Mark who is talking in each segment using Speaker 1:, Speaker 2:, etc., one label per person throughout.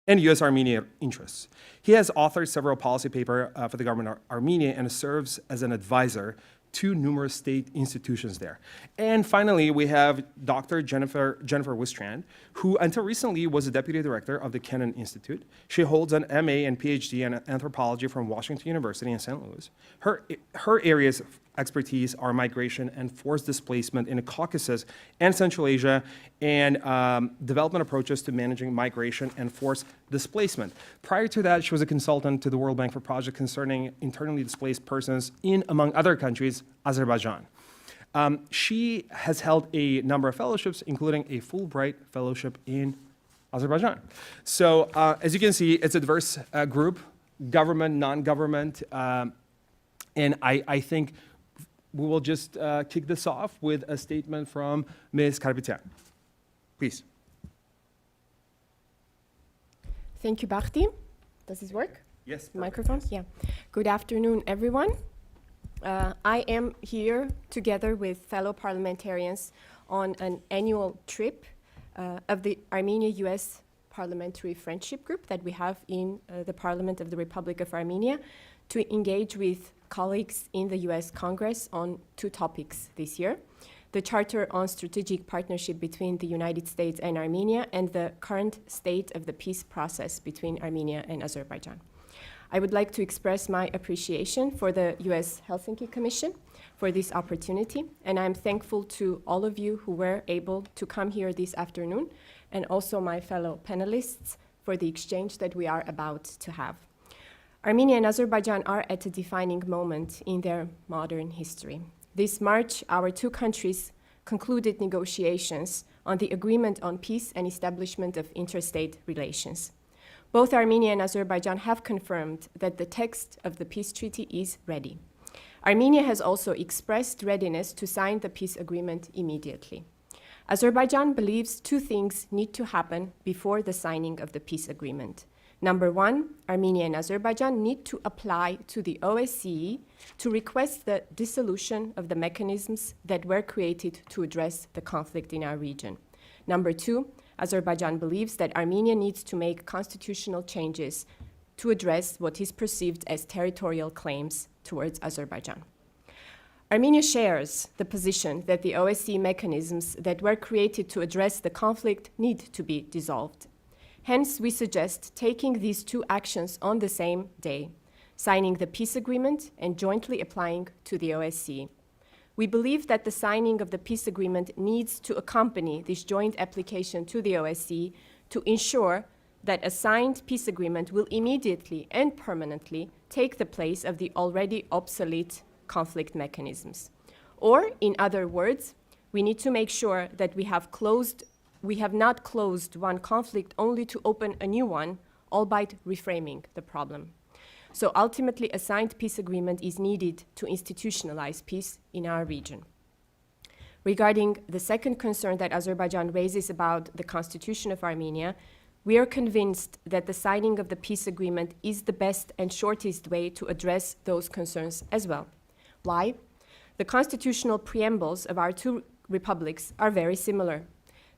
Speaker 1: and U.S.-Armenia interests. He has authored several policy papers for the government of Armenia and serves as an advisor to numerous state institutions there. And finally, we have Dr. Jennifer Wistrand, who until recently was the deputy director of the Kennan Institute. She holds an MA and PhD in anthropology from Washington University in St. Louis. Her areas of expertise are migration and forced displacement in the Caucasus and Central Asia, and development approaches to managing migration and forced displacement. Prior to that, she was a consultant to the World Bank for projects concerning internally displaced persons in, among other countries, Azerbaijan. She has held a number of fellowships, including a Fulbright fellowship in Azerbaijan. So as you can see, it's a diverse group, government, non-government, and I think we will just kick this off with a statement from Ms. Karapetyan. Please.
Speaker 2: Thank you, Bhakti. Does this work?
Speaker 1: Yes.
Speaker 2: Microphone? Yeah. Good afternoon, everyone. I am here together with fellow parliamentarians on an annual trip of the Armenia-US Parliamentary Friendship Group that we have in the Parliament of the Republic of Armenia to engage with colleagues in the US Congress on two topics this year: the Charter on Strategic Partnership between the United States and Armenia, and the current state of the peace process between Armenia and Azerbaijan. I would like to express my appreciation for the US Helsinki Commission for this opportunity, and I'm thankful to all of you who were able to come here this afternoon, and also my fellow panelists for the exchange that we are about to have. Armenia and Azerbaijan are at a defining moment in their modern history. This March, our two countries concluded negotiations on the Agreement on Peace and Establishment of Interstate Relations. Both Armenia and Azerbaijan have confirmed that the text of the peace treaty is ready. Armenia has also expressed readiness to sign the peace agreement immediately. Azerbaijan believes two things need to happen before the signing of the peace agreement. Number one, Armenia and Azerbaijan need to apply to the OSCE to request the dissolution of the mechanisms that were created to address the conflict in our region. Number two, Azerbaijan believes that Armenia needs to make constitutional changes to address what is perceived as territorial claims towards Azerbaijan. Armenia shares the position that the OSCE mechanisms that were created to address the conflict need to be dissolved. Hence, we suggest taking these two actions on the same day, signing the peace agreement and jointly applying to the OSCE. We believe that the signing of the peace agreement needs to accompany this joint application to the OSCE to ensure that a signed peace agreement will immediately and permanently take the place of the already obsolete conflict mechanisms. Or, in other words, we need to make sure that we have not closed one conflict only to open a new one, albeit reframing the problem. So ultimately, a signed peace agreement is needed to institutionalize peace in our region. Regarding the second concern that Azerbaijan raises about the constitution of Armenia, we are convinced that the signing of the peace agreement is the best and shortest way to address those concerns as well. Why? The constitutional preambles of our two republics are very similar.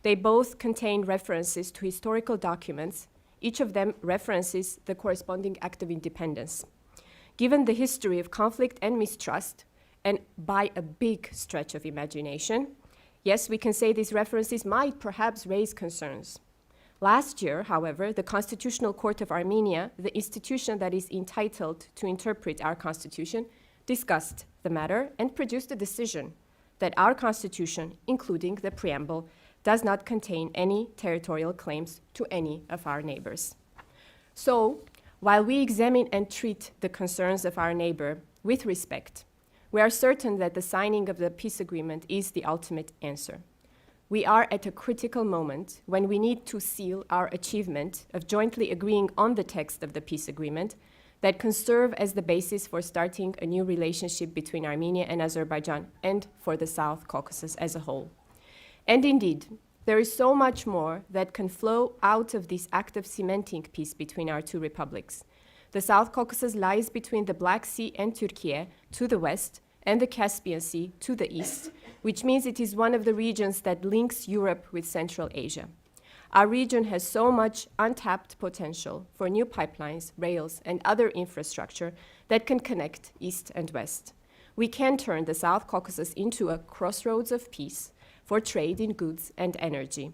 Speaker 2: They both contain references to historical documents. Each of them references the corresponding act of independence. Given the history of conflict and mistrust, and by a big stretch of imagination, yes, we can say these references might perhaps raise concerns. Last year, however, the Constitutional Court of Armenia, the institution that is entitled to interpret our constitution, discussed the matter and produced a decision that our constitution, including the preamble, does not contain any territorial claims to any of our neighbors. So, while we examine and treat the concerns of our neighbor with respect, we are certain that the signing of the peace agreement is the ultimate answer. We are at a critical moment when we need to seal our achievement of jointly agreeing on the text of the peace agreement that can serve as the basis for starting a new relationship between Armenia and Azerbaijan and for the South Caucasus as a whole. And indeed, there is so much more that can flow out of this act of cementing peace between our two republics. The South Caucasus lies between the Black Sea and Turkey to the west and the Caspian Sea to the east, which means it is one of the regions that links Europe with Central Asia. Our region has so much untapped potential for new pipelines, rails, and other infrastructure that can connect East and West. We can turn the South Caucasus into a crossroads of peace for trade in goods and energy.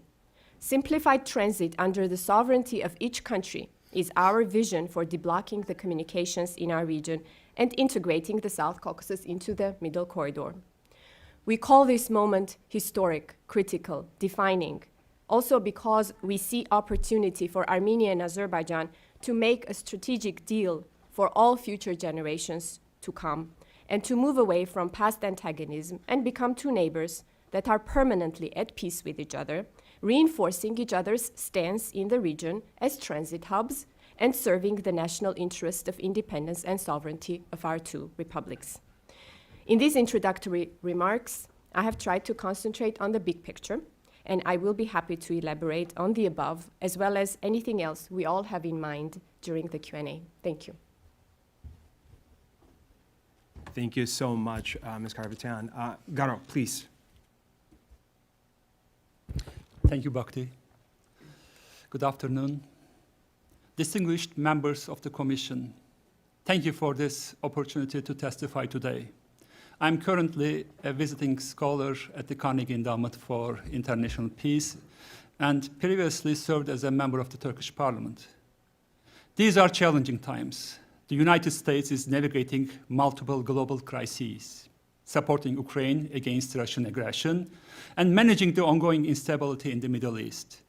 Speaker 2: Simplified transit under the sovereignty of each country is our vision for deblocking the communications in our region and integrating the South Caucasus into the Middle Corridor. We call this moment historic, critical, defining, also because we see opportunity for Armenia and Azerbaijan to make a strategic deal for all future generations to come and to move away from past antagonism and become two neighbors that are permanently at peace with each other, reinforcing each other's stance in the region as transit hubs and serving the national interest of independence and sovereignty of our two republics. In these introductory remarks, I have tried to concentrate on the big picture, and I will be happy to elaborate on the above, as well as anything else we all have in mind during the Q&A. Thank you.
Speaker 1: Thank you so much, Ms. Karapetyan. Garo, please.
Speaker 3: Thank you, Bhakti. Good afternoon. Distinguished members of the Commission, thank you for this opportunity to testify today. I'm currently a visiting scholar at the Carnegie Endowment for International Peace and previously served as a member of the Turkish Parliament. These are challenging times. The United States is navigating multiple global crises, supporting Ukraine against Russian aggression, and managing the ongoing instability in the Middle East.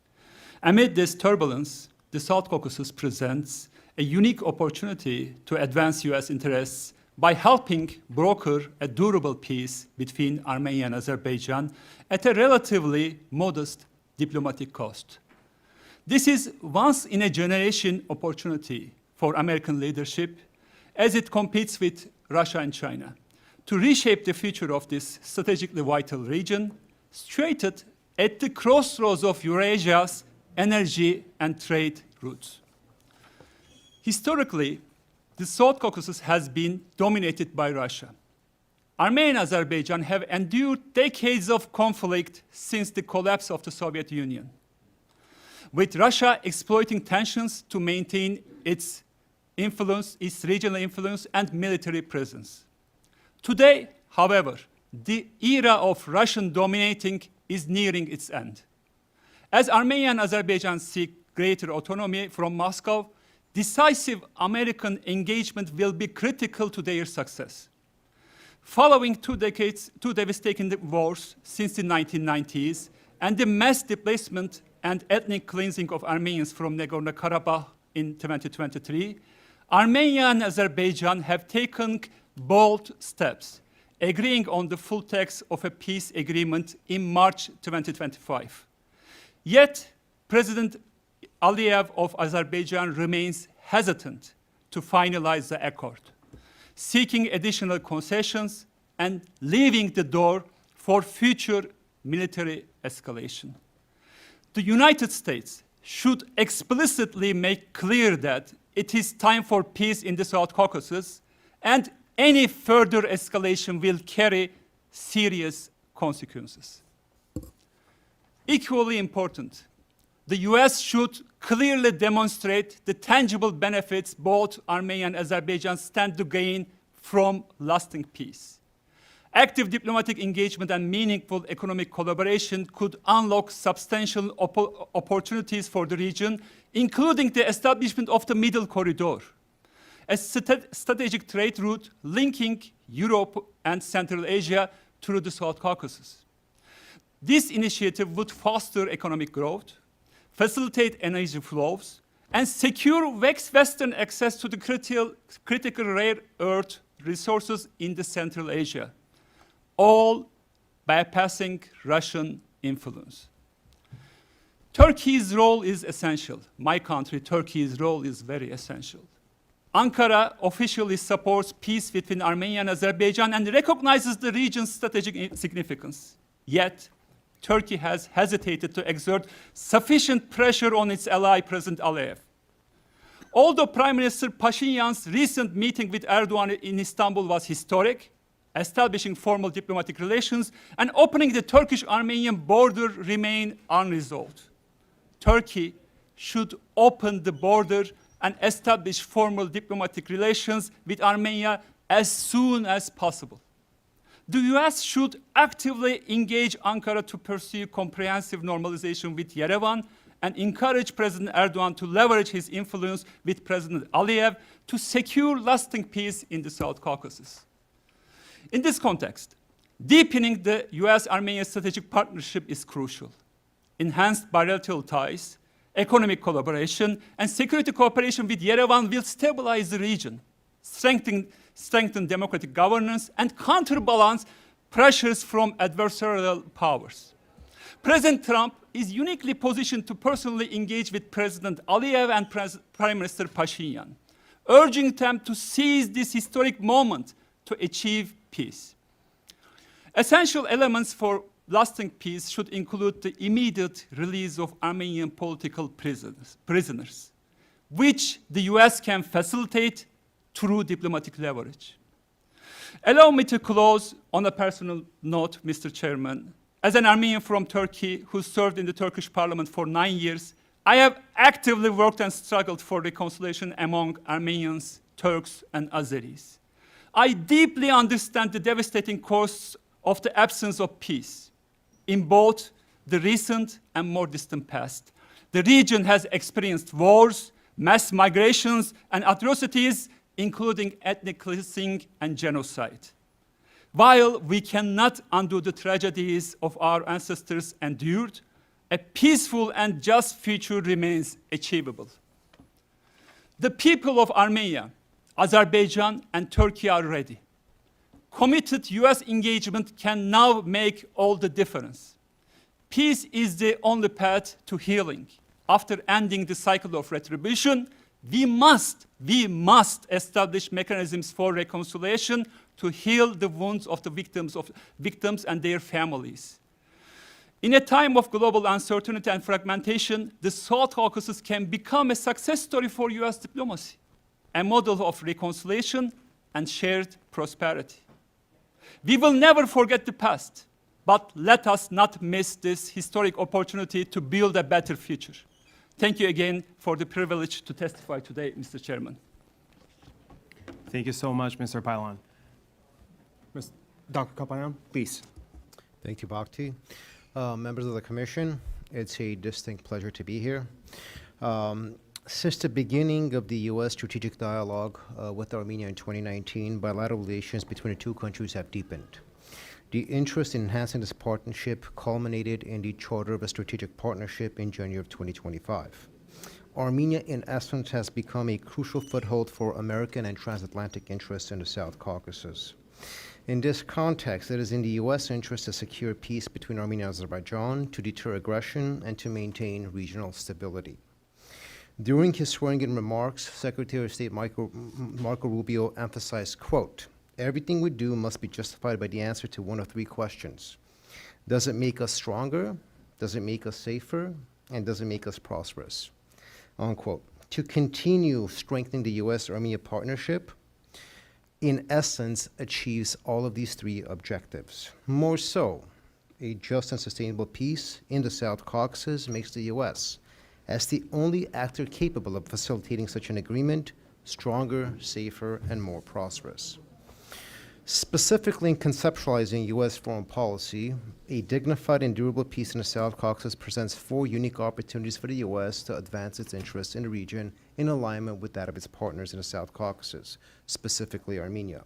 Speaker 3: Amid this turbulence, the South Caucasus presents a unique opportunity to advance US interests by helping broker a durable peace between Armenia and Azerbaijan at a relatively modest diplomatic cost. This is once-in-a-generation opportunity for American leadership as it competes with Russia and China to reshape the future of this strategically vital region, situated at the crossroads of Eurasia's energy and trade routes. Historically, the South Caucasus has been dominated by Russia. Armenia and Azerbaijan have endured decades of conflict since the collapse of the Soviet Union, with Russia exploiting tensions to maintain its influence, its regional influence and military presence. Today, however, the era of Russian dominating is nearing its end. As Armenia and Azerbaijan seek greater autonomy from Moscow, decisive American engagement will be critical to their success. Following two devastating wars since the 1990s and the mass displacement and ethnic cleansing of Armenians from Nagorno-Karabakh in 2023, Armenia and Azerbaijan have taken bold steps, agreeing on the full text of a peace agreement in March 2025. Yet, President Aliyev of Azerbaijan remains hesitant to finalize the accord, seeking additional concessions and leaving the door for future military escalation. The United States should explicitly make clear that it is time for peace in the South Caucasus, and any further escalation will carry serious consequences. Equally important, the US should clearly demonstrate the tangible benefits both Armenia and Azerbaijan stand to gain from lasting peace. Active diplomatic engagement and meaningful economic collaboration could unlock substantial opportunities for the region, including the establishment of the Middle Corridor, a strategic trade route linking Europe and Central Asia through the South Caucasus. This initiative would foster economic growth, facilitate energy flows, and secure Western access to the critical rare earth resources in the Central Asia, all bypassing Russian influence. Turkey's role is essential. My country, Turkey's role is very essential. Ankara officially supports peace between Armenia and Azerbaijan and recognizes the region's strategic significance. Yet, Turkey has hesitated to exert sufficient pressure on its ally, President Aliyev. Although Prime Minister Pashinyan's recent meeting with Erdogan in Istanbul was historic, establishing formal diplomatic relations and opening the Turkish-Armenian border remain unresolved. Turkey should open the border and establish formal diplomatic relations with Armenia as soon as possible. The US should actively engage Ankara to pursue comprehensive normalization with Yerevan and encourage President Erdogan to leverage his influence with President Aliyev to secure lasting peace in the South Caucasus. In this context, deepening the US-Armenia strategic partnership is crucial. Enhanced bilateral ties, economic collaboration, and security cooperation with Yerevan will stabilize the region, strengthen democratic governance, and counterbalance pressures from adversarial powers. President Trump is uniquely positioned to personally engage with President Aliyev and Prime Minister Pashinyan, urging them to seize this historic moment to achieve peace. Essential elements for lasting peace should include the immediate release of Armenian political prisoners, which the US can facilitate through diplomatic leverage. Allow me to close on a personal note, Mr. Chairman. As an Armenian from Turkey who served in the Turkish parliament for 9 years, I have actively worked and struggled for reconciliation among Armenians, Turks, and Azeris. I deeply understand the devastating costs of the absence of peace in both the recent and more distant past. The region has experienced wars, mass migrations, and atrocities, including ethnic cleansing and genocide. While we cannot undo the tragedies of our ancestors endured, a peaceful and just future remains achievable. The people of Armenia, Azerbaijan, and Turkey are ready. Committed US engagement can now make all the difference. Peace is the only path to healing. After ending the cycle of retribution, we must establish mechanisms for reconciliation to heal the wounds of the victims and their families. In a time of global uncertainty and fragmentation, the South Caucasus can become a success story for US diplomacy, a model of reconciliation and shared prosperity. We will never forget the past, but let us not miss this historic opportunity to build a better future. Thank you again for the privilege to testify today, Mr. Chairman.
Speaker 1: Thank you so much, Mr. Paylan. Dr. Kopalyan, please.
Speaker 4: Thank you, Bhakti. Members of the Commission, it's a distinct pleasure to be here. Since the beginning of the U.S. strategic dialogue with Armenia in 2019, bilateral relations between the two countries have deepened. The interest in enhancing this partnership culminated in the Charter of a Strategic Partnership in January of 2025. Armenia, in essence, has become a crucial foothold for American and transatlantic interests in the South Caucasus. In this context, it is in the U.S. interest to secure peace between Armenia and Azerbaijan, to deter aggression, and to maintain regional stability. During his swearing-in remarks, Secretary of State Marco Rubio emphasized, quote, "Everything we do must be justified by the answer to one of three questions. Does it make us stronger? Does it make us safer? And does it make us prosperous?" Unquote. To continue strengthening the U.S.-Armenia partnership, in essence, achieves all of these three objectives. More so, a just and sustainable peace in the South Caucasus makes the U.S., as the only actor capable of facilitating such an agreement, stronger, safer, and more prosperous. Specifically in conceptualizing U.S. foreign policy, a dignified and durable peace in the South Caucasus presents four unique opportunities for the U.S. to advance its interests in the region in alignment with that of its partners in the South Caucasus, specifically Armenia.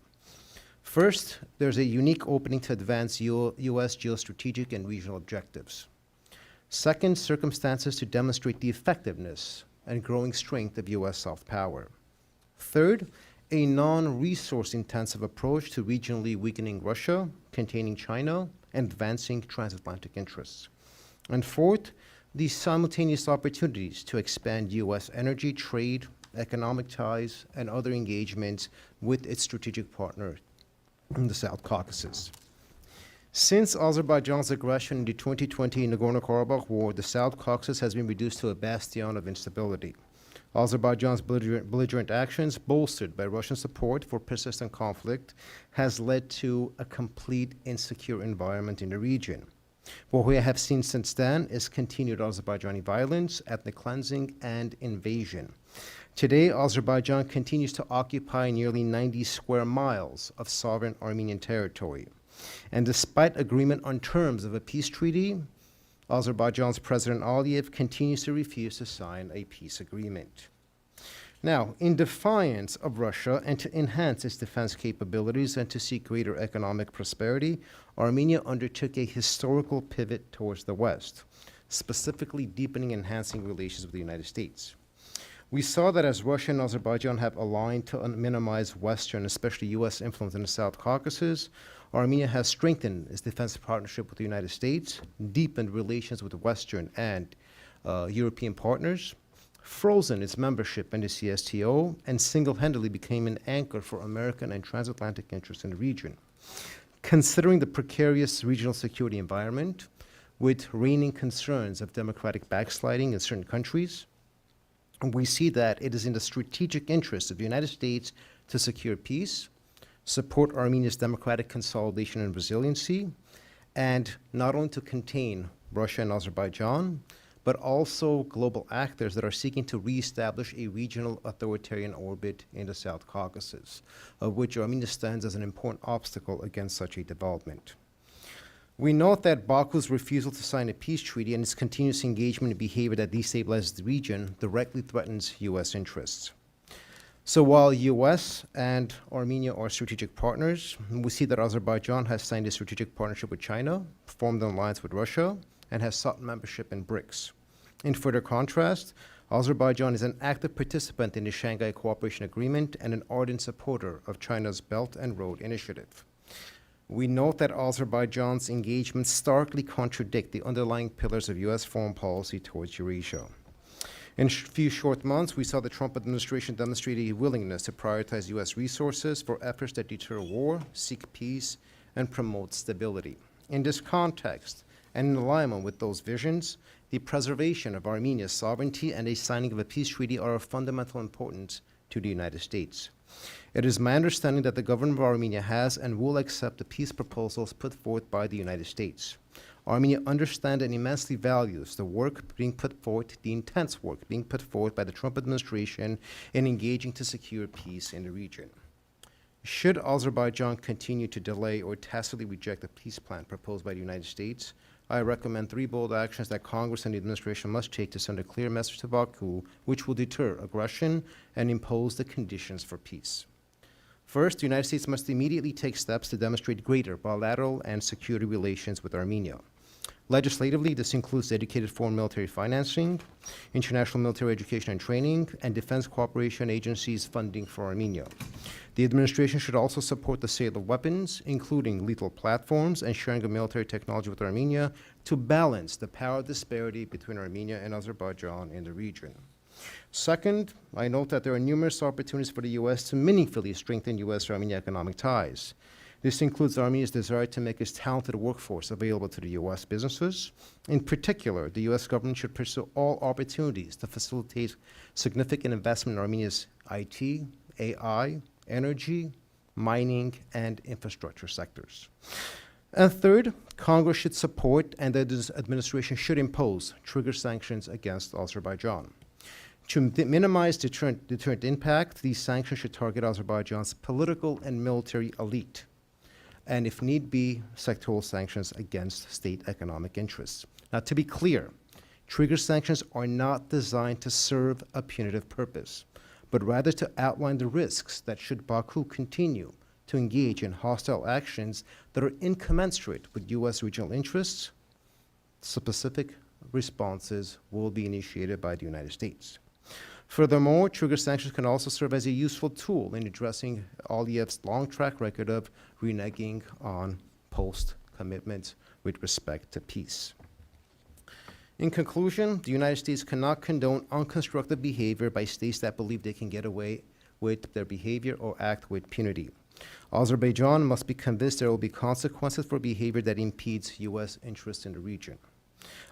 Speaker 4: First, there's a unique opening to advance U.S. geostrategic and regional objectives. Second, circumstances to demonstrate the effectiveness and growing strength of U.S. soft power. Third, a non-resource intensive approach to regionally weakening Russia, containing China, and advancing transatlantic interests. And fourth, the simultaneous opportunities to expand U.S. energy, trade, economic ties, and other engagements with its strategic partner in the South Caucasus. Since Azerbaijan's aggression in the 2020 Nagorno-Karabakh war, the South Caucasus has been reduced to a bastion of instability. Azerbaijan's belligerent actions, bolstered by Russian support for persistent conflict, has led to a complete insecure environment in the region. What we have seen since then is continued Azerbaijani violence, ethnic cleansing, and invasion. Today, Azerbaijan continues to occupy nearly 90 square miles of sovereign Armenian territory. And despite agreement on terms of a peace treaty, Azerbaijan's President Aliyev continues to refuse to sign a peace agreement. Now, in defiance of Russia and to enhance its defense capabilities and to seek greater economic prosperity, Armenia undertook a historical pivot towards the West, specifically deepening and enhancing relations with the United States. We saw that as Russia and Azerbaijan have aligned to minimize Western, especially U.S. influence in the South Caucasus, Armenia has strengthened its defensive partnership with the United States, deepened relations with Western and European partners, frozen its membership in the CSTO, and single-handedly became an anchor for American and transatlantic interests in the region. Considering the precarious regional security environment, with reigning concerns of democratic backsliding in certain countries, we see that it is in the strategic interest of the United States to secure peace, support Armenia's democratic consolidation and resiliency, and not only to contain Russia and Azerbaijan, but also global actors that are seeking to reestablish a regional authoritarian orbit in the South Caucasus, of which Armenia stands as an important obstacle against such a development. We note that Baku's refusal to sign a peace treaty and its continuous engagement in behavior that destabilizes the region directly threatens U.S. interests. So while U.S. and Armenia are strategic partners, we see that Azerbaijan has signed a strategic partnership with China, formed an alliance with Russia, and has sought membership in BRICS. In further contrast, Azerbaijan is an active participant in the Shanghai Cooperation Agreement and an ardent supporter of China's Belt and Road Initiative. We note that Azerbaijan's engagements starkly contradict the underlying pillars of U.S. foreign policy towards Eurasia. In a few short months, we saw the Trump administration demonstrate a willingness to prioritize U.S. resources for efforts that deter war, seek peace, and promote stability. In this context, and in alignment with those visions, the preservation of Armenia's sovereignty and a signing of a peace treaty are of fundamental importance to the United States. It is my understanding that the government of Armenia has and will accept the peace proposals put forth by the United States. Armenia understands and immensely values the work being put forth, the intense work being put forth by the Trump administration in engaging to secure peace in the region. Should Azerbaijan continue to delay or tacitly reject the peace plan proposed by the United States, I recommend 3 bold actions that Congress and the administration must take to send a clear message to Baku, which will deter aggression and impose the conditions for peace. First, the United States must immediately take steps to demonstrate greater bilateral and security relations with Armenia. Legislatively, this includes dedicated foreign military financing, international military education and training, and defense cooperation agencies funding for Armenia. The administration should also support the sale of weapons, including lethal platforms, and sharing of military technology with Armenia to balance the power disparity between Armenia and Azerbaijan in the region. Second, I note that there are numerous opportunities for the U.S. to meaningfully strengthen U.S.-Armenia economic ties. This includes Armenia's desire to make its talented workforce available to the U.S. businesses. In particular, the U.S. government should pursue all opportunities to facilitate significant investment in Armenia's IT, AI, energy, mining, and infrastructure sectors. And third, Congress should support and the administration should impose trigger sanctions against Azerbaijan. To minimize deterrent impact, these sanctions should target Azerbaijan's political and military elite, and if need be, sectoral sanctions against state economic interests. Now, to be clear, trigger sanctions are not designed to serve a punitive purpose, but rather to outline the risks that should Baku continue to engage in hostile actions that are incommensurate with U.S. regional interests, specific responses will be initiated by the United States. Furthermore, trigger sanctions can also serve as a useful tool in addressing Aliyev's long track record of reneging on post-commitments with respect to peace. In conclusion, the United States cannot condone unconstructive behavior by states that believe they can get away with their behavior or act with impunity. Azerbaijan must be convinced there will be consequences for behavior that impedes U.S. interests in the region.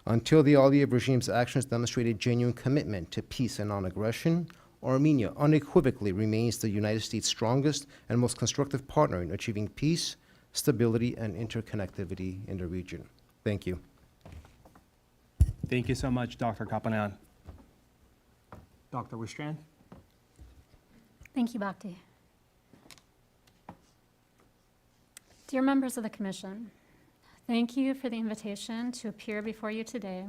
Speaker 4: Until the Aliyev regime's actions demonstrate a genuine commitment to peace and non-aggression, Armenia unequivocally remains the United States' strongest and most constructive partner in achieving peace, stability, and interconnectivity in the region. Thank you.
Speaker 1: Thank you so much, Dr. Kopalyan. Dr. Wistrand?
Speaker 5: Thank you, Bhakti. Dear members of the Commission, thank you for the invitation to appear before you today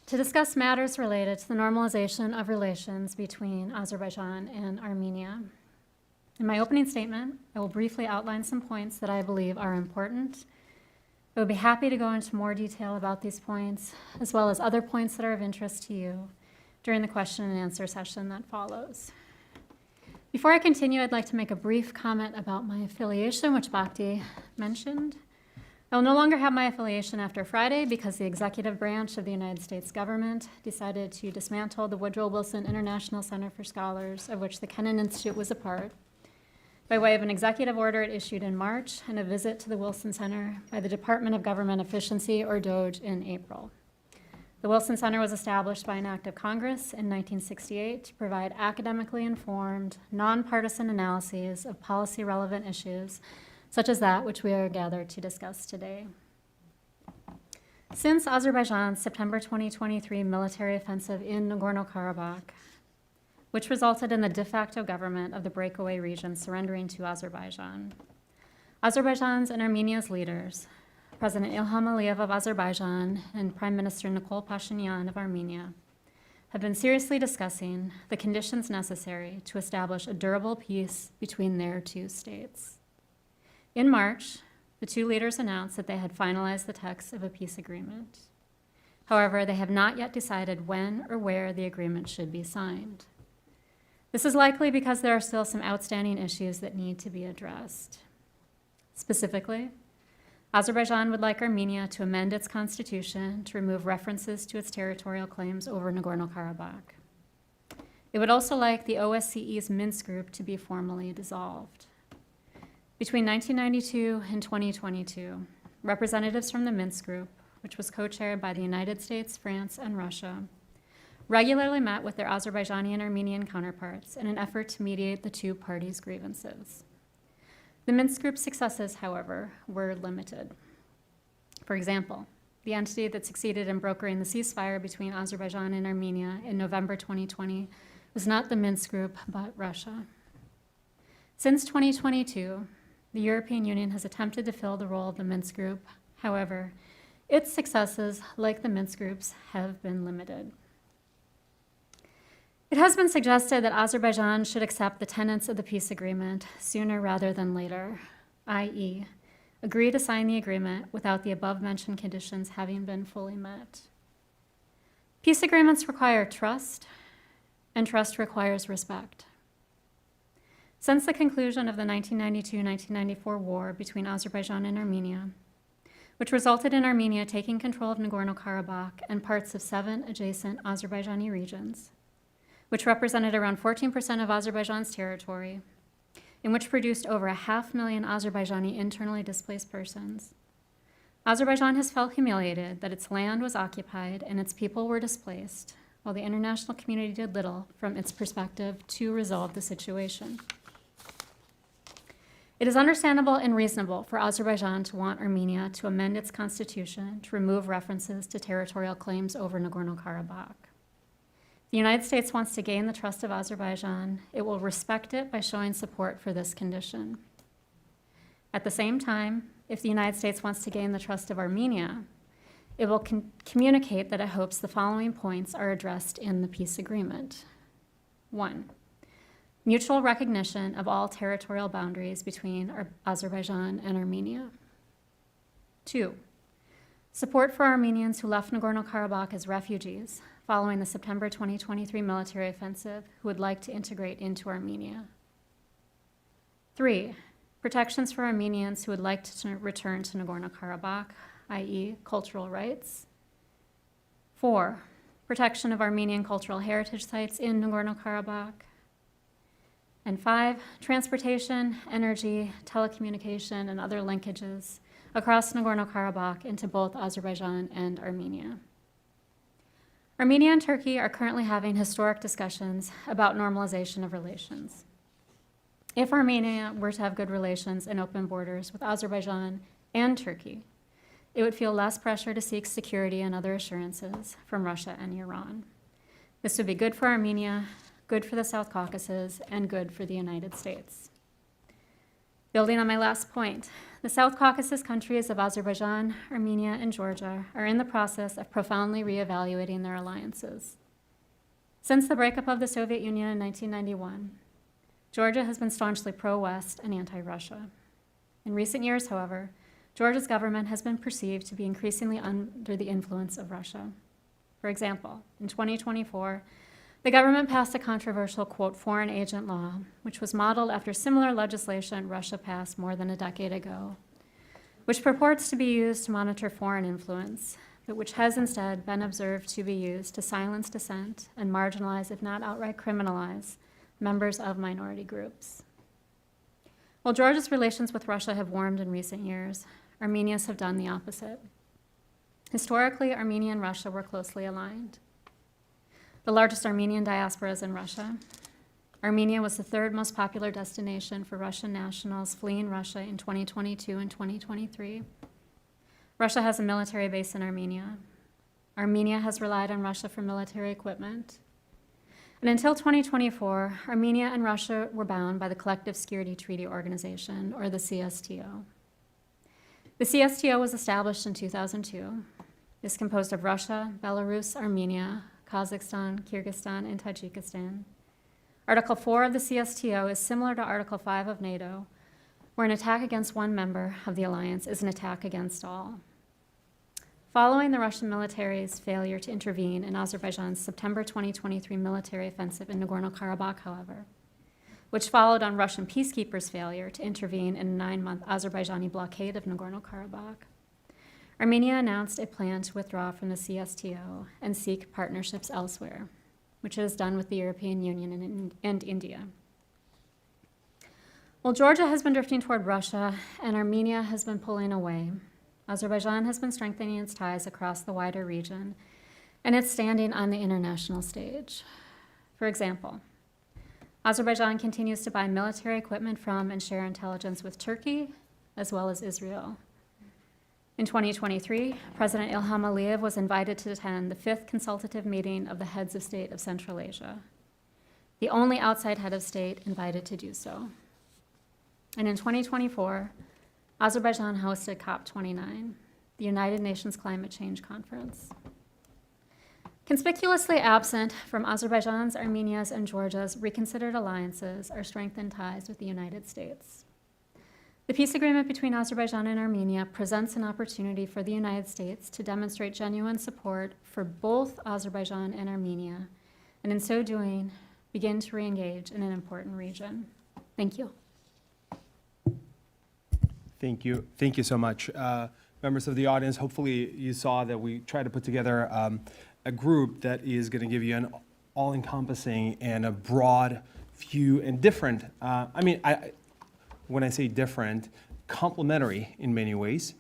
Speaker 5: to discuss matters related to the normalization of relations between Azerbaijan and Armenia. In my opening statement, I will briefly outline some points that I believe are important. I would be happy to go into more detail about these points, as well as other points that are of interest to you during the question and answer session that follows. Before I continue, I'd like to make a brief comment about my affiliation, which Bhakti mentioned. I will no longer have my affiliation after Friday because the executive branch of the United States government decided to dismantle the Woodrow Wilson International Center for Scholars, of which the Kennan Institute was a part, by way of an executive order it issued in March and a visit to the Wilson Center by the Department of Government Efficiency, or DOGE, in April. The Wilson Center was established by an act of Congress in 1968 to provide academically informed, nonpartisan analyses of policy-relevant issues, such as that which we are gathered to discuss today. Since Azerbaijan's September 2023 military offensive in Nagorno-Karabakh, which resulted in the de facto government of the breakaway region surrendering to Azerbaijan, Azerbaijan's and Armenia's leaders, President Ilham Aliyev of Azerbaijan and Prime Minister Nikol Pashinyan of Armenia, have been seriously discussing the conditions necessary to establish a durable peace between their two states. In March, the two leaders announced that they had finalized the text of a peace agreement. However, they have not yet decided when or where the agreement should be signed. This is likely because there are still some outstanding issues that need to be addressed. Specifically, Azerbaijan would like Armenia to amend its constitution to remove references to its territorial claims over Nagorno-Karabakh. It would also like the OSCE's Minsk group to be formally dissolved. Between 1992 and 2022, representatives from the Minsk group, which was co-chaired by the United States, France, and Russia, regularly met with their Azerbaijani and Armenian counterparts in an effort to mediate the two parties' grievances. The Minsk group's successes, however, were limited. For example, the entity that succeeded in brokering the ceasefire between Azerbaijan and Armenia in November 2020 was not the Minsk group, but Russia. Since 2022, the European Union has attempted to fill the role of the Minsk group. However, its successes, like the Minsk group's, have been limited. It has been suggested that Azerbaijan should accept the tenets of the peace agreement sooner rather than later, i.e., agree to sign the agreement without the above-mentioned conditions having been fully met. Peace agreements require trust, and trust requires respect. Since the conclusion of the 1992-1994 war between Azerbaijan and Armenia, which resulted in Armenia taking control of Nagorno-Karabakh and parts of 7 adjacent Azerbaijani regions, which represented around 14% of Azerbaijan's territory, and which produced over 500,000 Azerbaijani internally displaced persons, Azerbaijan has felt humiliated that its land was occupied and its people were displaced, while the international community did little from its perspective to resolve the situation. It is understandable and reasonable for Azerbaijan to want Armenia to amend its constitution to remove references to territorial claims over Nagorno-Karabakh. The United States wants to gain the trust of Azerbaijan. It will respect it by showing support for this condition. At the same time, if the United States wants to gain the trust of Armenia, it will communicate that it hopes the following points are addressed in the peace agreement. 1, mutual recognition of all territorial boundaries between Azerbaijan and Armenia. 2, support for Armenians who left Nagorno-Karabakh as refugees following the September 2023 military offensive who would like to integrate into Armenia. 3, protections for Armenians who would like to return to Nagorno-Karabakh, i.e. cultural rights. 4, protection of Armenian cultural heritage sites in Nagorno-Karabakh. And 5, transportation, energy, telecommunication, and other linkages across Nagorno-Karabakh into both Azerbaijan and Armenia. Armenia and Turkey are currently having historic discussions about normalization of relations. If Armenia were to have good relations and open borders with Azerbaijan and Turkey, it would feel less pressure to seek security and other assurances from Russia and Iran. This would be good for Armenia, good for the South Caucasus, and good for the United States. Building on my last point, the South Caucasus countries of Azerbaijan, Armenia, and Georgia are in the process of profoundly reevaluating their alliances. Since the breakup of the Soviet Union in 1991, Georgia has been staunchly pro-West and anti-Russia. In recent years, however, Georgia's government has been perceived to be increasingly under the influence of Russia. For example, in 2024, the government passed a controversial, quote, foreign agent law, which was modeled after similar legislation Russia passed more than a decade ago, which purports to be used to monitor foreign influence, but which has instead been observed to be used to silence dissent and marginalize, if not outright criminalize, members of minority groups. While Georgia's relations with Russia have warmed in recent years, Armenia's have done the opposite. Historically, Armenia and Russia were closely aligned. The largest Armenian diaspora is in Russia. Armenia was the third most popular destination for Russian nationals fleeing Russia in 2022 and 2023. Russia has a military base in Armenia. Armenia has relied on Russia for military equipment. And until 2024, Armenia and Russia were bound by the Collective Security Treaty Organization, or the CSTO. The CSTO was established in 2002. It's composed of Russia, Belarus, Armenia, Kazakhstan, Kyrgyzstan, and Tajikistan. Article 4 of the CSTO is similar to Article 5 of NATO, where an attack against one member of the alliance is an attack against all. Following the Russian military's failure to intervene in Azerbaijan's September 2023 military offensive in Nagorno-Karabakh, however, which followed on Russian peacekeepers' failure to intervene in a 9-month Azerbaijani blockade of Nagorno-Karabakh, Armenia announced a plan to withdraw from the CSTO and seek partnerships elsewhere, which it has done with the European Union and India. While Georgia has been drifting toward Russia and Armenia has been pulling away, Azerbaijan has been strengthening its ties across the wider region and its standing on the international stage. For example, Azerbaijan continues to buy military equipment from and share intelligence with Turkey, as well as Israel. In 2023, President Ilham Aliyev was invited to attend the 5th consultative meeting of the heads of state of Central Asia, the only outside head of state invited to do so. And in 2024, Azerbaijan hosted COP29, the United Nations Climate Change Conference. Conspicuously absent from Azerbaijan's, Armenia's, and Georgia's reconsidered alliances are strengthened ties with the United States. The peace agreement between Azerbaijan and Armenia presents an opportunity for the United States to demonstrate genuine support for both Azerbaijan and Armenia, and in so doing, begin to re-engage in an important region. Thank you.
Speaker 1: Thank you. Thank you so much. Members of the audience, hopefully you saw that we tried to put together a group that is going to give you an all-encompassing and a broad view and different, when I say different, complementary in many ways,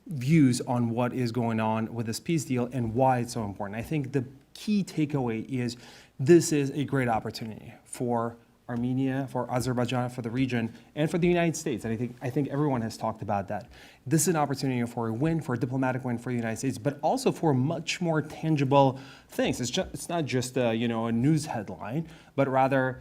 Speaker 1: views on what is going on with this peace deal and why it's so important. I think the key takeaway is this is a great opportunity for Armenia, for Azerbaijan, for the region, and for the United States. And I think everyone has talked about that. This is an opportunity for a win, for a diplomatic win for the United States, but also for much more tangible things. It's not just a news headline, but rather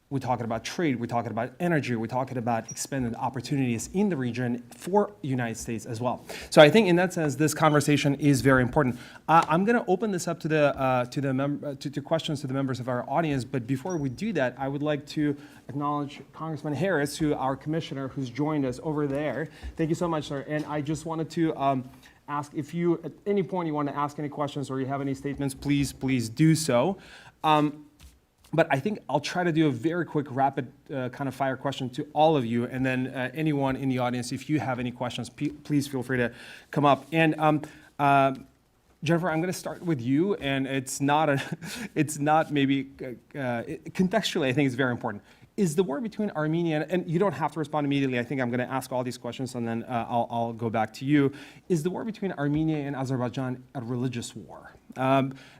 Speaker 1: we're talking about trade, we're talking about energy, we're talking about expanded opportunities in the region for the United States as well. So I think in that sense, this conversation is very important. I'm going to open this up to questions to the members of our audience, but before we do that, I would like to acknowledge Congressman Harris, our commissioner, who's joined us over there. Thank you so much, sir. And I just wanted to ask if you, at any point you want to ask any questions or you have any statements, please do so. But I think I'll try to do a very quick, rapid kind of fire question to all of you, and then anyone in the audience, if you have any questions, please feel free to come up. And Jennifer, I'm going to start with you, and it's not maybe contextually. I think it's very important. is the war between Armenia, and you don't have to respond immediately, I think I'm going to ask all these questions and then I'll go back to you. Is the war between Armenia and Azerbaijan a religious war?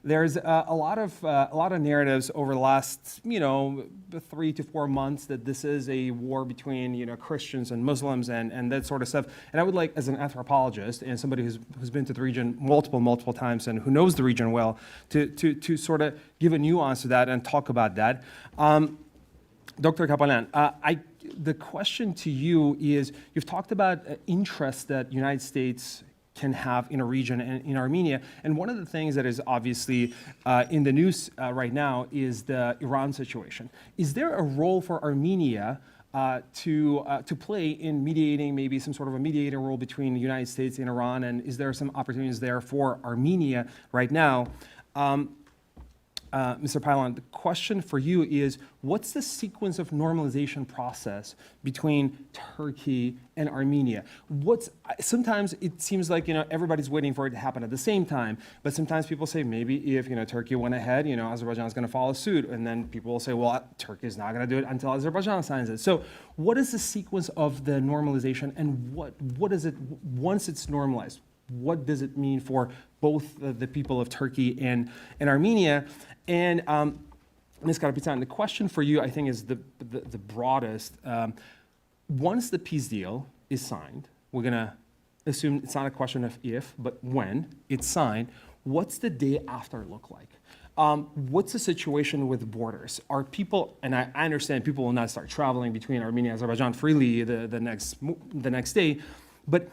Speaker 1: There's a lot of narratives over the last 3 to 4 months that this is a war between Christians and Muslims and that sort of stuff. And I would like, as an anthropologist and somebody who's been to the region multiple times and who knows the region well, to sort of give a nuance to that and talk about that. Dr. Kopalyan, the question to you is, you've talked about interest that United States can have in a region and in Armenia. And one of the things that is obviously in the news right now is the Iran situation. Is there a role for Armenia to play in mediating, maybe some sort of a mediating role between the United States and Iran? And is there some opportunities there for Armenia right now? Mr. Paylan, the question for you is, what's the sequence of normalization process between Turkey and Armenia? Sometimes it seems like everybody's waiting for it to happen at the same time, but sometimes people say maybe if Turkey went ahead, Azerbaijan is going to follow suit, and then people will say, well, Turkey is not going to do it until Azerbaijan signs it. So, what is the sequence of the normalization, and what is it once it's normalized? What does it mean for both the people of Turkey and Armenia? And Ms. Karapetyan, the question for you, I think, is the broadest. Once the peace deal is signed, we're going to assume it's not a question of if, but when it's signed, what's the day after look like? What's the situation with borders? Are people, and I understand people will not start traveling between Armenia and Azerbaijan freely the next day, but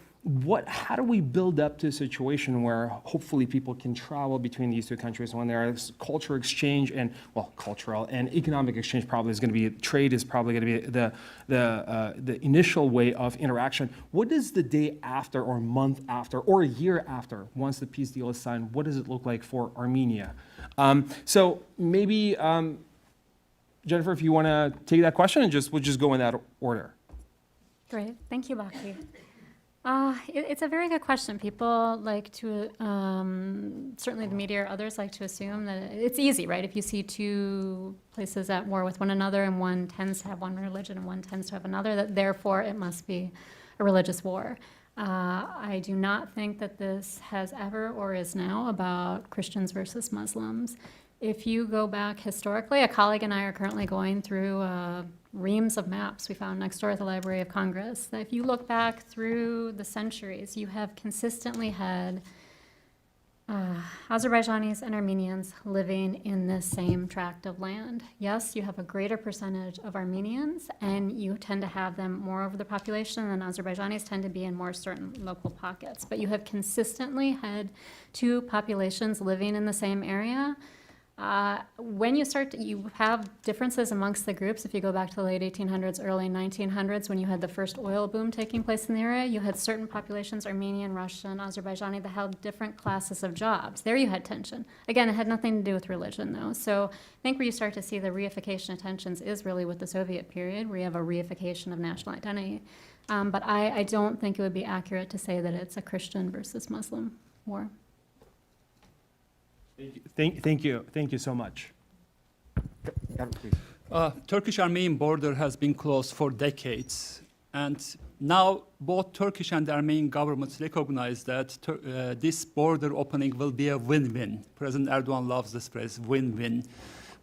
Speaker 1: how do we build up to a situation where hopefully people can travel between these two countries when there is cultural exchange and, cultural and economic exchange probably is going to be, trade is probably going to be the initial way of interaction. What does the day after or month after or a year after, once the peace deal is signed, what does it look like for Armenia? So maybe, Jennifer, if you want to take that question and we'll just go in that order.
Speaker 5: Great, thank you, Baki. It's a very good question. People like to, certainly the media or others like to assume that it's easy, right? If you see two places at war with one another and one tends to have one religion and one tends to have another, that therefore it must be a religious war. I do not think that this has ever or is now about Christians versus Muslims. If you go back historically, a colleague and I are currently going through reams of maps we found next door at the Library of Congress. That if you look back through the centuries, you have consistently had Azerbaijanis and Armenians living in the same tract of land. Yes, you have a greater percentage of Armenians, and you tend to have them more over the population, and Azerbaijanis tend to be in more certain local pockets. But you have consistently had two populations living in the same area. When you have differences amongst the groups. If you go back to the late 1800s, early 1900s, when you had the first oil boom taking place in the area, you had certain populations, Armenian, Russian, Azerbaijani, that held different classes of jobs. There you had tension. Again, it had nothing to do with religion, though. So I think where you start to see the reification of tensions is really with the Soviet period, where you have a reification of national identity. But I don't think it would be accurate to say that it's a Christian versus Muslim war.
Speaker 1: Thank you so much.
Speaker 3: Turkish-Armenian border has been closed for decades, and now both Turkish and Armenian governments recognize that this border opening will be a win-win. President Erdogan loves this phrase, win-win.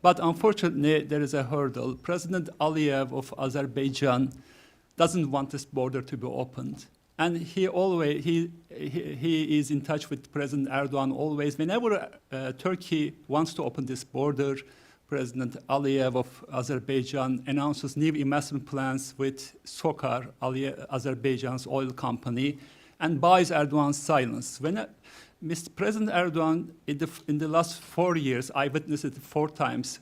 Speaker 3: But unfortunately, there is a hurdle. President Aliyev of Azerbaijan doesn't want this border to be opened. And he is in touch with President Erdogan always. Whenever Turkey wants to open this border, President Aliyev of Azerbaijan announces new investment plans with Sokar, Azerbaijan's oil company, and buys Erdogan's silence. When Mr. President Erdogan, in the last 4 years, I witnessed it 4 times,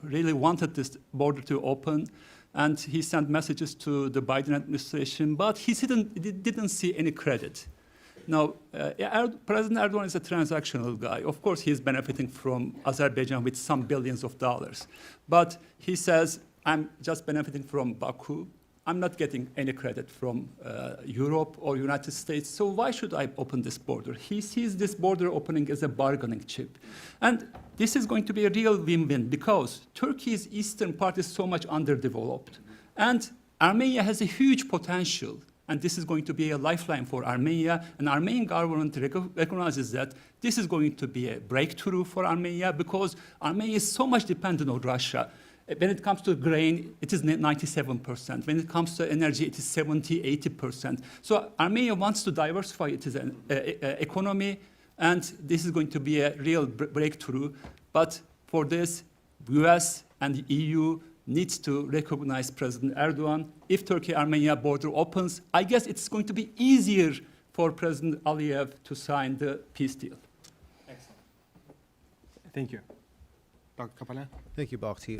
Speaker 3: really wanted this border to open. And he sent messages to the Biden administration, but he didn't see any credit. Now, President Erdogan is a transactional guy. Of course, he's benefiting from Azerbaijan with some billions of dollars. But he says, I'm just benefiting from Baku. I'm not getting any credit from Europe or United States, so why should I open this border? He sees this border opening as a bargaining chip. And this is going to be a real win-win because Turkey's eastern part is so much underdeveloped. And Armenia has a huge potential, and this is going to be a lifeline for Armenia, and Armenian government recognizes that this is going to be a breakthrough for Armenia because Armenia is so much dependent on Russia. When it comes to grain, it is 97%. When it comes to energy, it is 70, 80%. So Armenia wants to diversify its economy, and this is going to be a real breakthrough. But for this, US and the EU needs to recognize President Erdogan. If Turkey-Armenia border opens, I guess it's going to be easier for President Aliyev to sign the peace deal.
Speaker 1: Excellent. Thank you. Dr. Kopalyan?
Speaker 4: Thank you, Bhakti.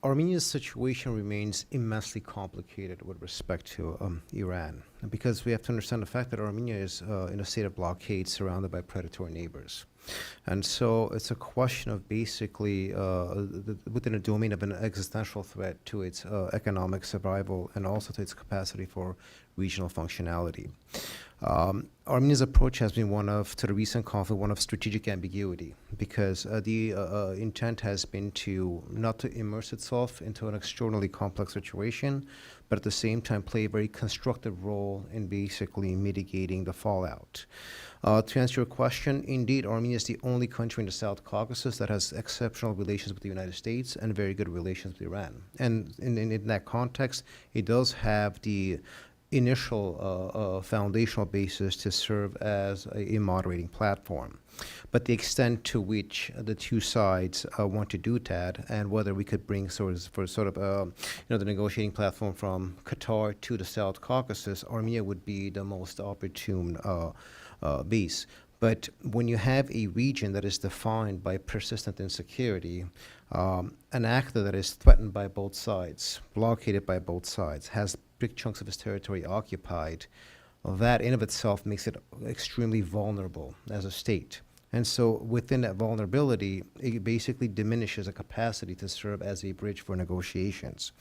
Speaker 4: Armenia's situation remains immensely complicated with respect to Iran, because we have to understand the fact that Armenia is in a state of blockade surrounded by predatory neighbors. And so it's a question of basically within a domain of an existential threat to its economic survival and also to its capacity for regional functionality. Armenia's approach has been to the recent conflict, one of strategic ambiguity, because the intent has been not to immerse itself into an extraordinarily complex situation, but at the same time play a very constructive role in basically mitigating the fallout. To answer your question, indeed, Armenia is the only country in the South Caucasus that has exceptional relations with the United States and very good relations with Iran. And in that context, it does have the initial foundational basis to serve as a moderating platform. But the extent to which the two sides want to do that, and whether we could bring the negotiating platform from Qatar to the South Caucasus, Armenia would be the most opportune base. But when you have a region that is defined by persistent insecurity, an actor that is threatened by both sides, blockaded by both sides, has big chunks of its territory occupied, that in of itself makes it extremely vulnerable as a state. And so within that vulnerability, it basically diminishes a capacity to serve as a bridge for negotiations.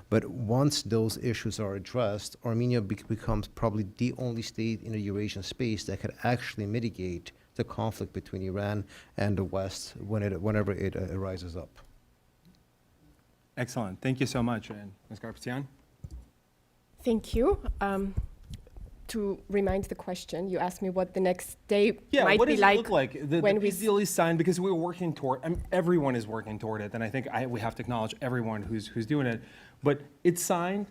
Speaker 4: But once those issues are addressed, Armenia becomes probably the only state in the Eurasian space that could actually mitigate the conflict between Iran and the West whenever it arises up.
Speaker 1: Excellent. Thank you so much. And Ms. Karapetyan?
Speaker 2: Thank you. To remind the question, you asked me what the next day might
Speaker 1: what
Speaker 2: be
Speaker 1: does
Speaker 2: like.
Speaker 1: it look like? The
Speaker 2: when
Speaker 1: peace deal is signed because we're working toward. Everyone is working toward it, and I think we have to acknowledge everyone who's doing it. But it's signed.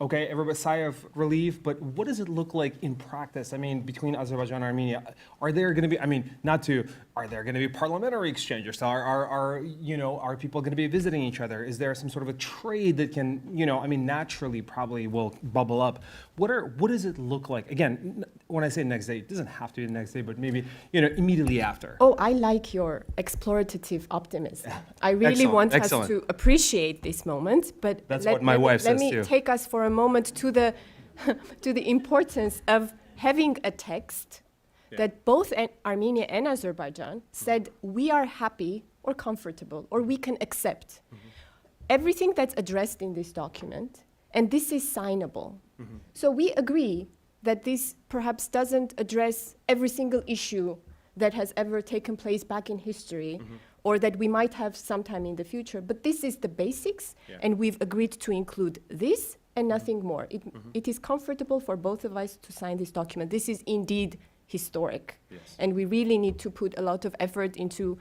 Speaker 1: Okay, everybody sigh of relief, but what does it look like in practice? I mean, between Azerbaijan and Armenia, are there going to be? Are there going to be parliamentary exchanges? Are people going to be visiting each other? Is there some sort of a trade that can, naturally probably will bubble up? What does it look like? Again, when I say next day, it doesn't have to be the next day, but maybe immediately after.
Speaker 2: Oh, I like your explorative optimism. I really want us to appreciate this moment, but
Speaker 1: that's what my wife says too.
Speaker 2: Let me take us for a moment to the to the importance of having a text that both Armenia and Azerbaijan said we are happy or comfortable or we can accept everything that's addressed in this document, and this is signable. So we agree that this perhaps doesn't address every single issue that has ever taken place back in history or that we might have sometime in the future, but this is the basics, and we've agreed to include this and nothing more. It is comfortable for both of us to sign this document. This is indeed historic, and we really need to put a lot of effort into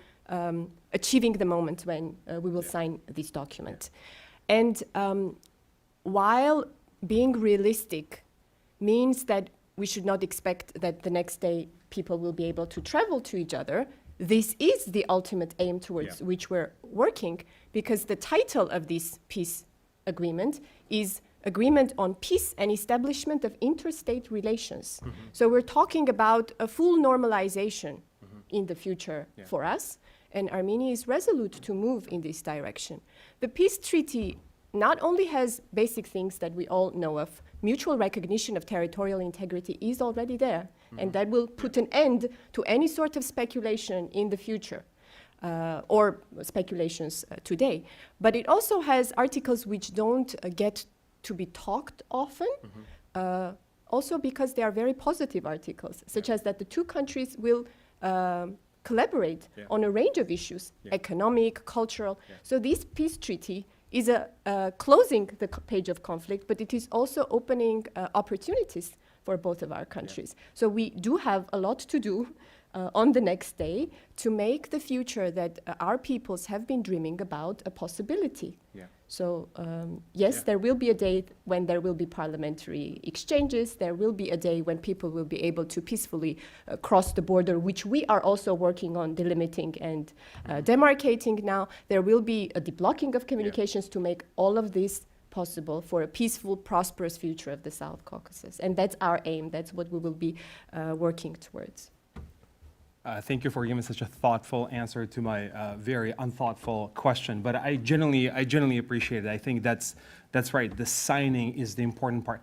Speaker 2: achieving the moment when we will sign this document. And while being realistic means that we should not expect that the next day people will be able to travel to each other, this is the ultimate aim towards which we're working, because the title of this peace agreement is Agreement on Peace and Establishment of Interstate Relations. So we're talking about a full normalization in the future for us, and Armenia is resolute to move in this direction. The peace treaty not only has basic things that we all know of, mutual recognition of territorial integrity is already there, and that will put an end to any sort of speculation in the future. Or speculations today. But it also has articles which don't get to be talked often. Also because they are very positive articles, such as that the two countries will collaborate on a range of issues, economic, cultural. So this peace treaty is closing the page of conflict, but it is also opening opportunities for both of our countries. So we do have a lot to do on the next day to make the future that our peoples have been dreaming about a possibility. So yes, there will be a day when there will be parliamentary exchanges. There will be a day when people will be able to peacefully cross the border, which we are also working on delimiting and demarcating now. There will be a deblocking of communications to make all of this possible for a peaceful, prosperous future of the South Caucasus. And that's our aim. That's what we will be working towards.
Speaker 1: Thank you for giving such a thoughtful answer to my very unthoughtful question. But I genuinely appreciate it. I think that's right. The signing is the important part.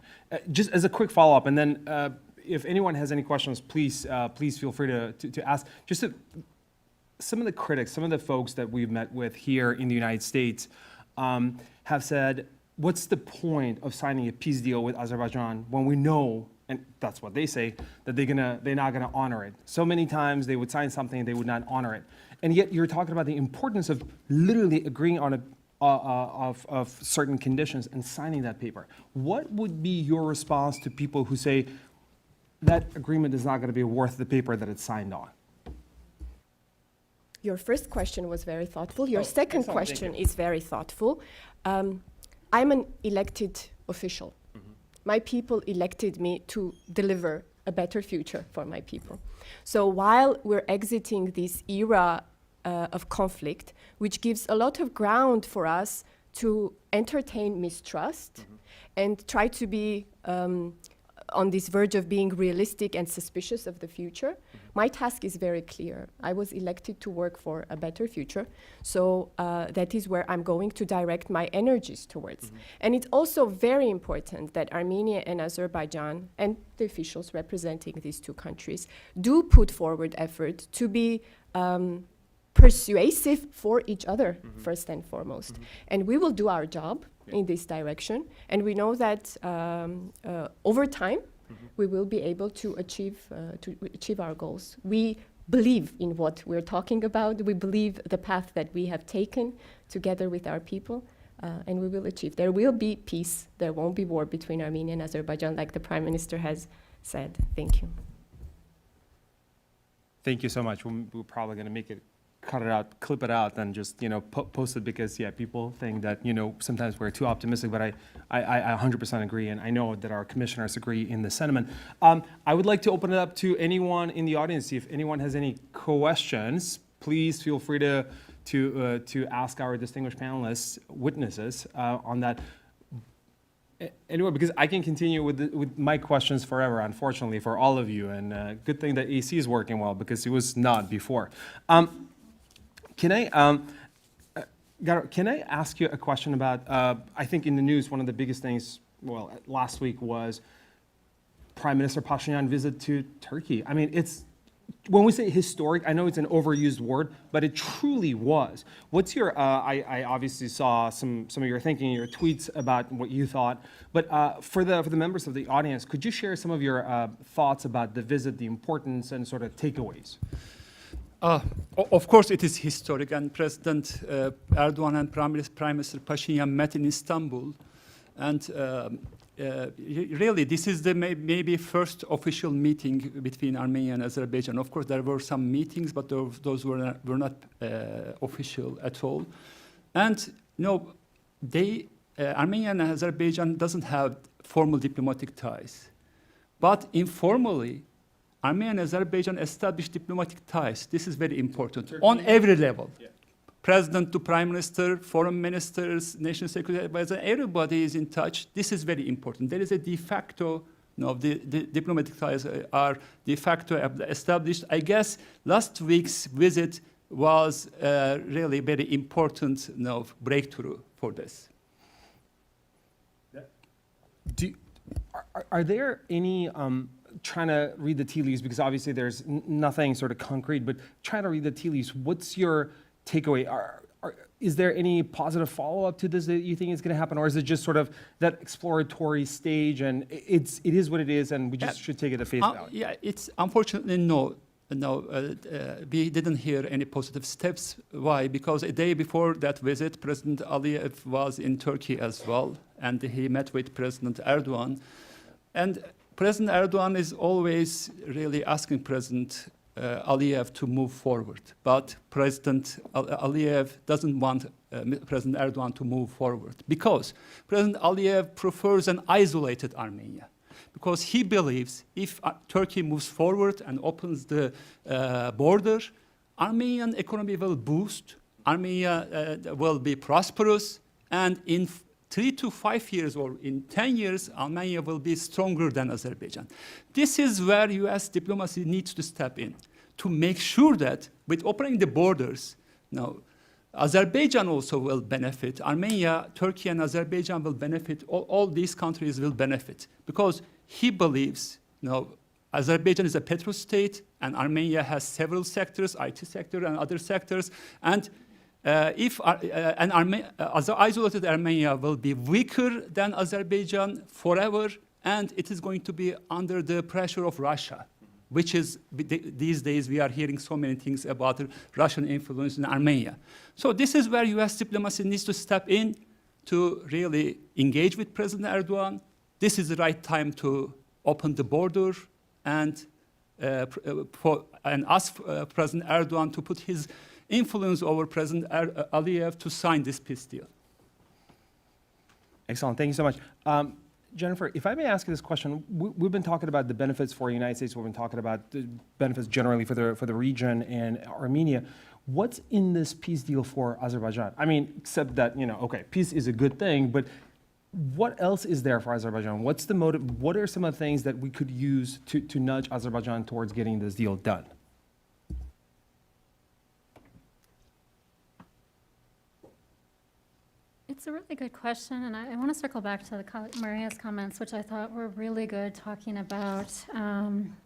Speaker 1: Just as a quick follow-up, and then if anyone has any questions, please feel free to ask. Some of the critics, some of the folks that we've met with here in the United States have said, what's the point of signing a peace deal with Azerbaijan when we know, and that's what they say, that they're not gonna honor it. So many times they would sign something and they would not honor it. And yet you're talking about the importance of literally agreeing on of certain conditions and signing that paper. What would be your response to people who say that agreement is not gonna be worth the paper that it's signed on?
Speaker 2: Your first question was very thoughtful. Your second
Speaker 1: excellent, thank
Speaker 2: question
Speaker 1: you.
Speaker 2: is very thoughtful. I'm an elected official. My people elected me to deliver a better future for my people. So while we're exiting this era of conflict, which gives a lot of ground for us to entertain mistrust and try to be on this verge of being realistic and suspicious of the future, my task is very clear. I was elected to work for a better future, so that is where I'm going to direct my energies towards. And it's also very important that Armenia and Azerbaijan and the officials representing these two countries do put forward effort to be persuasive for each other, first and foremost. And we will do our job in this direction, and we know that over time, we will be able to achieve our goals. We believe in what we're talking about. We believe the path that we have taken together with our people, and we will achieve. There will be peace. There won't be war between Armenia and Azerbaijan, like the Prime Minister has said. Thank you.
Speaker 1: Thank you so much. We're probably going to cut it out, clip it out, and just post it because people think that sometimes we're too optimistic. But I 100% agree, and I know that our commissioners agree in the sentiment. I would like to open it up to anyone in the audience. If anyone has any questions, please feel free to ask our distinguished panelists, witnesses on that. Anyway, because I can continue with my questions forever, unfortunately, for all of you. And good thing that AC is working well because it was not before. Can I, Garo, can I ask you a question about, I think in the news, one of the biggest things, last week was Prime Minister Pashinyan visit to Turkey. I mean, when we say historic, I know it's an overused word, but it truly was. What's your, I obviously saw some of your thinking, your tweets about what you thought, but for the members of the audience, could you share some of your thoughts about the visit, the importance, and sort of takeaways?
Speaker 3: Of course, it is historic, and President Erdogan and Prime Minister Pashinyan met in Istanbul, and really, this is the maybe first official meeting between Armenia and Azerbaijan. Of course, there were some meetings, but those were not official at all. And Armenia and Azerbaijan doesn't have formal diplomatic ties, but informally, Armenia and Azerbaijan established diplomatic ties. This is very important on every level. Yeah. President to Prime Minister, foreign ministers, national security advisor, everybody is in touch. This is very important. There is a de facto, the diplomatic ties are de facto established. I guess last week's visit was really very important breakthrough for this.
Speaker 1: Are there any, trying to read the tea leaves, because obviously there's nothing sort of concrete, but trying to read the tea leaves, what's your takeaway? is there any positive follow-up to this that you think is going to happen, or is it just sort of that exploratory stage and it is what it is, and we just should take it at face value?
Speaker 3: Yeah, it's unfortunately no. We didn't hear any positive steps. Why? Because a day before that visit, President Aliyev was in Turkey as well, and he met with President Erdogan. And President Erdogan is always really asking President Aliyev to move forward. But President Aliyev doesn't want President Erdogan to move forward because President Aliyev prefers an isolated Armenia. Because he believes if Turkey moves forward and opens the border, Armenian economy will boost, Armenia will be prosperous, and in 3 to 5 years or in 10 years, Armenia will be stronger than Azerbaijan. This is where US diplomacy needs to step in to make sure that with opening the borders, now Azerbaijan also will benefit. Armenia, Turkey, and Azerbaijan will benefit. All these countries will benefit because he believes, Azerbaijan is a petrostate, and Armenia has several sectors, IT sector and other sectors, and isolated Armenia will be weaker than Azerbaijan forever, and it is going to be under the pressure of Russia, which is, these days we are hearing so many things about Russian influence in Armenia. So this is where US diplomacy needs to step in to really engage with President Erdogan. This is the right time to open the border and ask President Erdogan to put his influence over President Aliyev to sign this peace deal.
Speaker 1: Excellent. Thank you so much. Jennifer, if I may ask you this question, we've been talking about the benefits for the United States. We've been talking about the benefits generally for the region and Armenia. What's in this peace deal for Azerbaijan? I mean, except that, okay, peace is a good thing, but what else is there for Azerbaijan? What's the motive? What are some of the things that we could use to nudge Azerbaijan towards getting this deal done?
Speaker 5: It's a really good question, and I want to circle back to Maria's comments, which I thought were really good, talking about, from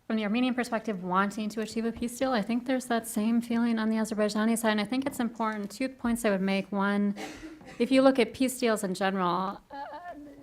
Speaker 5: the Armenian perspective, wanting to achieve a peace deal. I think there's that same feeling on the Azerbaijani side, and I think it's important. 2 points I would make. One, if you look at peace deals in general,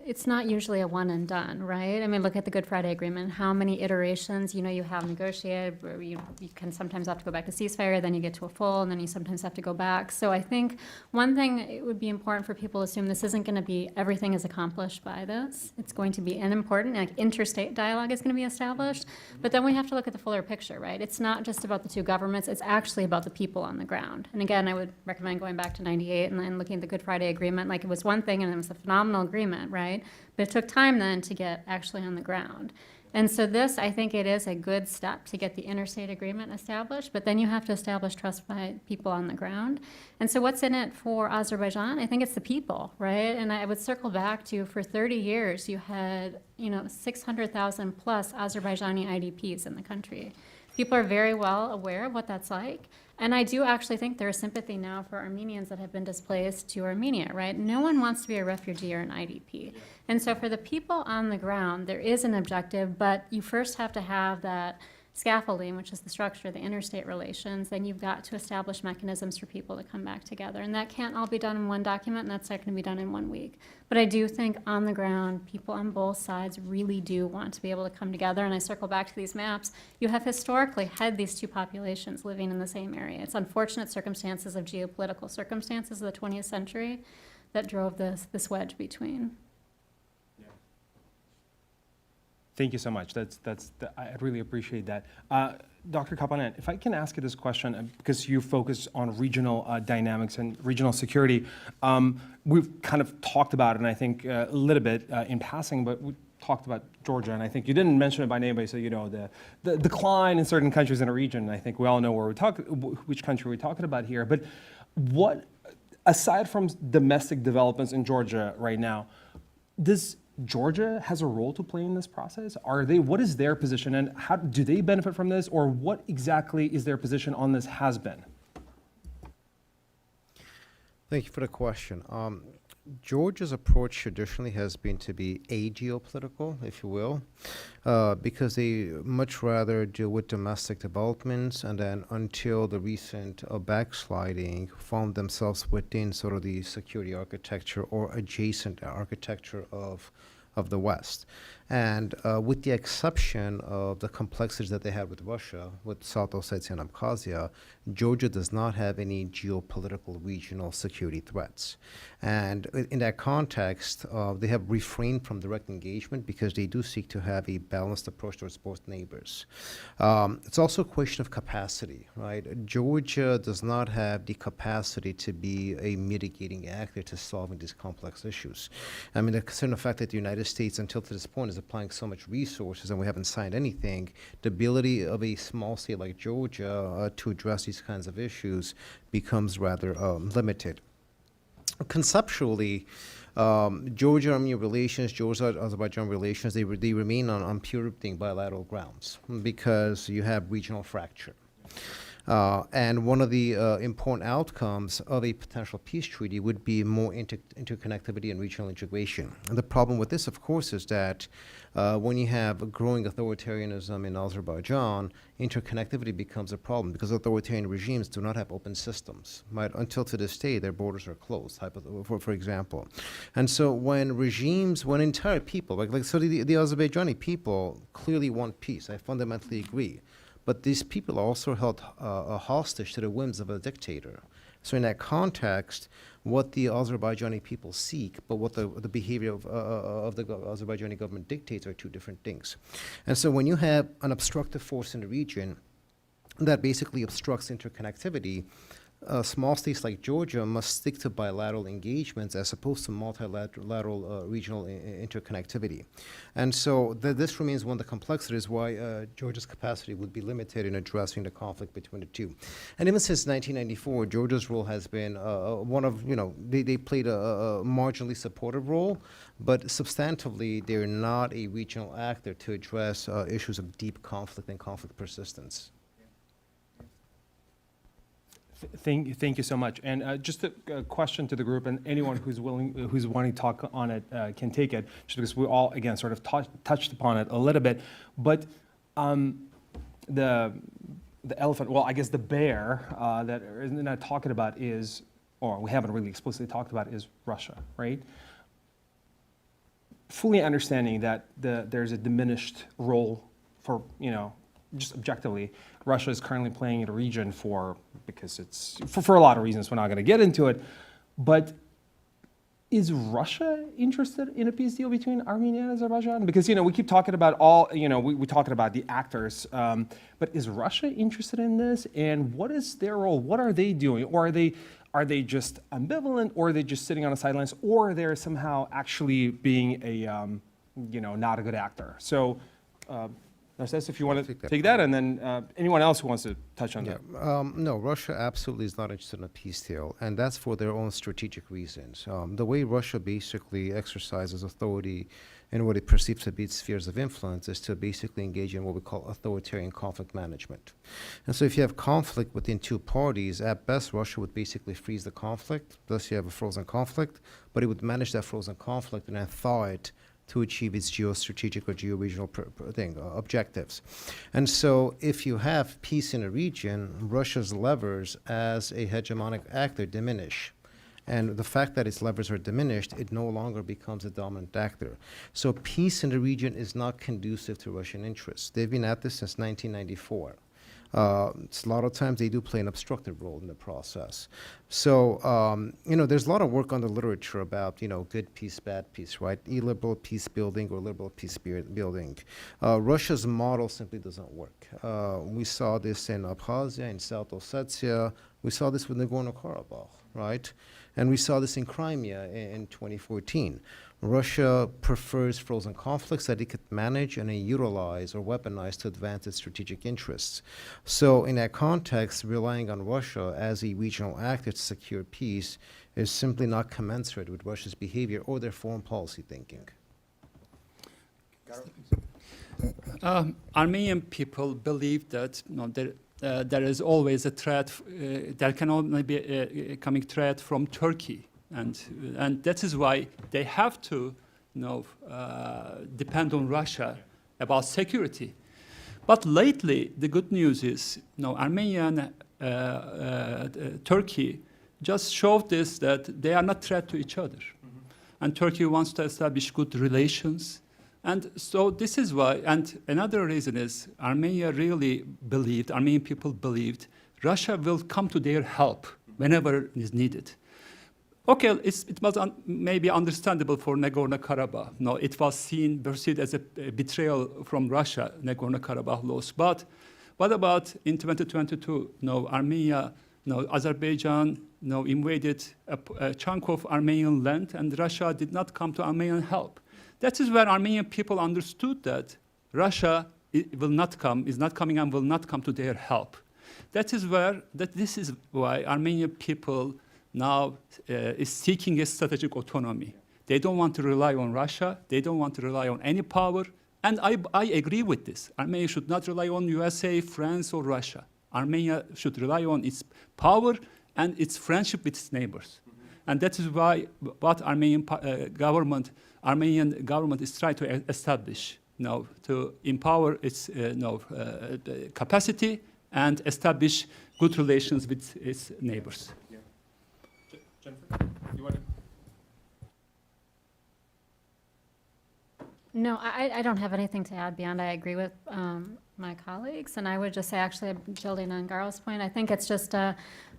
Speaker 5: it's not usually a one and done, right? I mean, look at the Good Friday Agreement, how many iterations, you have negotiated, where you can sometimes have to go back to ceasefire, then you get to a full, and then you sometimes have to go back. So I think one thing, it would be important for people to assume this isn't going to be everything is accomplished by this. It's going to be an important, interstate dialogue is going to be established, but then we have to look at the fuller picture, right? It's not just about the two governments, it's actually about the people on the ground. And again, I would recommend going back to 98 and looking at the Good Friday Agreement, like it was one thing and it was a phenomenal agreement, right? But it took time then to get actually on the ground. And so this, I think it is a good step to get the interstate agreement established, but then you have to establish trust by people on the ground. And so what's in it for Azerbaijan? I think it's the people, right? And I would circle back to, for 30 years, you had, 600,000 plus Azerbaijani IDPs in the country. People are very well aware of what that's like. And I do actually think there is sympathy now for Armenians that have been displaced to Armenia, right? No one wants to be a refugee or an IDP. And so for the people on the ground, there is an objective, but you first have to have that scaffolding, which is the structure of the interstate relations. Then you've got to establish mechanisms for people to come back together. And that can't all be done in one document, and that's not going to be done in 1 week. But I do think on the ground, people on both sides really do want to be able to come together. And I circle back to these maps. You have historically had these two populations living in the same area. It's unfortunate circumstances of geopolitical circumstances of the 20th century that drove this wedge between.
Speaker 1: Thank you so much. I really appreciate that. Dr. Kopalyan, if I can ask you this question, because you focus on regional dynamics and regional security, we've kind of talked about it, and I think a little bit in passing, but we talked about Georgia, and I think you didn't mention it by name, but so the decline in certain countries in a region. I think we all know which country we're talking about here. But what, aside from domestic developments in Georgia right now, does Georgia has a role to play in this process? What is their position, and how do they benefit from this, or what exactly is their position on this has been?
Speaker 4: Thank you for the question. Georgia's approach traditionally has been to be ageopolitical, if you will, because they much rather deal with domestic developments and then until the recent backsliding found themselves within sort of the security architecture or adjacent architecture of the West. And with the exception of the complexities that they had with Russia, with South Ossetia and Abkhazia, Georgia does not have any geopolitical regional security threats. And in that context, they have refrained from direct engagement because they do seek to have a balanced approach towards both neighbors. It's also a question of capacity, right? Georgia does not have the capacity to be a mitigating actor to solving these complex issues. I mean, considering the fact that the United States, until to this point, is applying so much resources and we haven't signed anything, the ability of a small state like Georgia to address these kinds of issues becomes rather limited. Conceptually, Georgia-Armenia relations, Georgia-Azerbaijan relations, they remain on pure bilateral grounds because you have regional fracture. And one of the important outcomes of a potential peace treaty would be more interconnectivity and regional integration. And the problem with this, of course, is that when you have a growing authoritarianism in Azerbaijan, interconnectivity becomes a problem because authoritarian regimes do not have open systems. Right? Until to this day, their borders are closed, for example. And so when entire people, the Azerbaijani people clearly want peace. I fundamentally agree. But these people are also held hostage to the whims of a dictator. So in that context, what the Azerbaijani people seek, but what the behavior of the Azerbaijani government dictates are two different things. And so when you have an obstructive force in the region that basically obstructs interconnectivity, small states like Georgia must stick to bilateral engagements as opposed to multilateral regional interconnectivity. And so this remains one of the complexities why Georgia's capacity would be limited in addressing the conflict between the two. And even since 1994, Georgia's role has been one of, they played a marginally supportive role, but substantively, they're not a regional actor to address issues of deep conflict and conflict persistence.
Speaker 1: Thank you so much. And just a question to the group, and anyone who's wanting to talk on it can take it, just because we all, again, sort of touched upon it a little bit. But the elephant, well, I guess the bear that we're not talking about is, or we haven't really explicitly talked about, is Russia, right? Fully understanding that there's a diminished role for, just objectively, Russia is currently playing in the region because it's for a lot of reasons. We're not going to get into it, but is Russia interested in a peace deal between Armenia and Azerbaijan? Because we keep talking about we're talking about the actors, but is Russia interested in this? And what is their role? What are they doing? Or are they just ambivalent? Or are they just sitting on the sidelines? Or they're somehow actually being a not a good actor? So. Nerses, if you want to take that, and then anyone else who wants to touch on that.
Speaker 4: No, Russia absolutely is not interested in a peace deal, and that's for their own strategic reasons. The way Russia basically exercises authority in what it perceives to be its spheres of influence is to basically engage in what we call authoritarian conflict management. And so if you have conflict within two parties, at best Russia would basically freeze the conflict, thus you have a frozen conflict, but it would manage that frozen conflict and then thaw it to achieve its geostrategic or geo-regional objectives. And so if you have peace in a region, Russia's levers as a hegemonic actor diminish. And the fact that its levers are diminished, it no longer becomes a dominant actor. So peace in the region is not conducive to Russian interests. They've been at this since 1994. A lot of times they do play an obstructive role in the process. So, there's a lot of work on the literature about, good peace, bad peace, right? Illiberal peace building or liberal peace building. Russia's model simply doesn't work. We saw this in Abkhazia, in South Ossetia. We saw this with Nagorno-Karabakh, right? And we saw this in Crimea in 2014. Russia prefers frozen conflicts that it could manage and utilize or weaponize to advance its strategic interests. So in that context, relying on Russia as a regional actor to secure peace is simply not commensurate with Russia's behavior or their foreign policy thinking.
Speaker 3: Armenian people believe that there is always a threat, there can only be a coming threat from Turkey and that is why they have to, depend on Russia about security. But lately, the good news is, Armenia and Turkey just showed this, that they are not threat to each other. And Turkey wants to establish good relations. And so this is why, and another reason is Armenia really believed, Armenian people believed, Russia will come to their help whenever is needed. Okay, it was maybe understandable for Nagorno-Karabakh. No, it was perceived as a betrayal from Russia, Nagorno-Karabakh loss. But what about in 2022? Armenia, Azerbaijan, invaded a chunk of Armenian land, and Russia did not come to Armenian help. That is where Armenian people understood that Russia will not come, is not coming and will not come to their help. This is why Armenian people now is seeking a strategic autonomy. They don't want to rely on Russia. They don't want to rely on any power. And I agree with this. Armenia should not rely on USA, France, or Russia. Armenia should rely on its power and its friendship with its neighbors. And that is why what Armenian government is trying to establish, to empower its capacity and establish good relations with its neighbors.
Speaker 1: Jennifer, you want to?
Speaker 5: No, I don't have anything to add beyond I agree with my colleagues. And I would just say, actually, building on Garo's point, I think it's just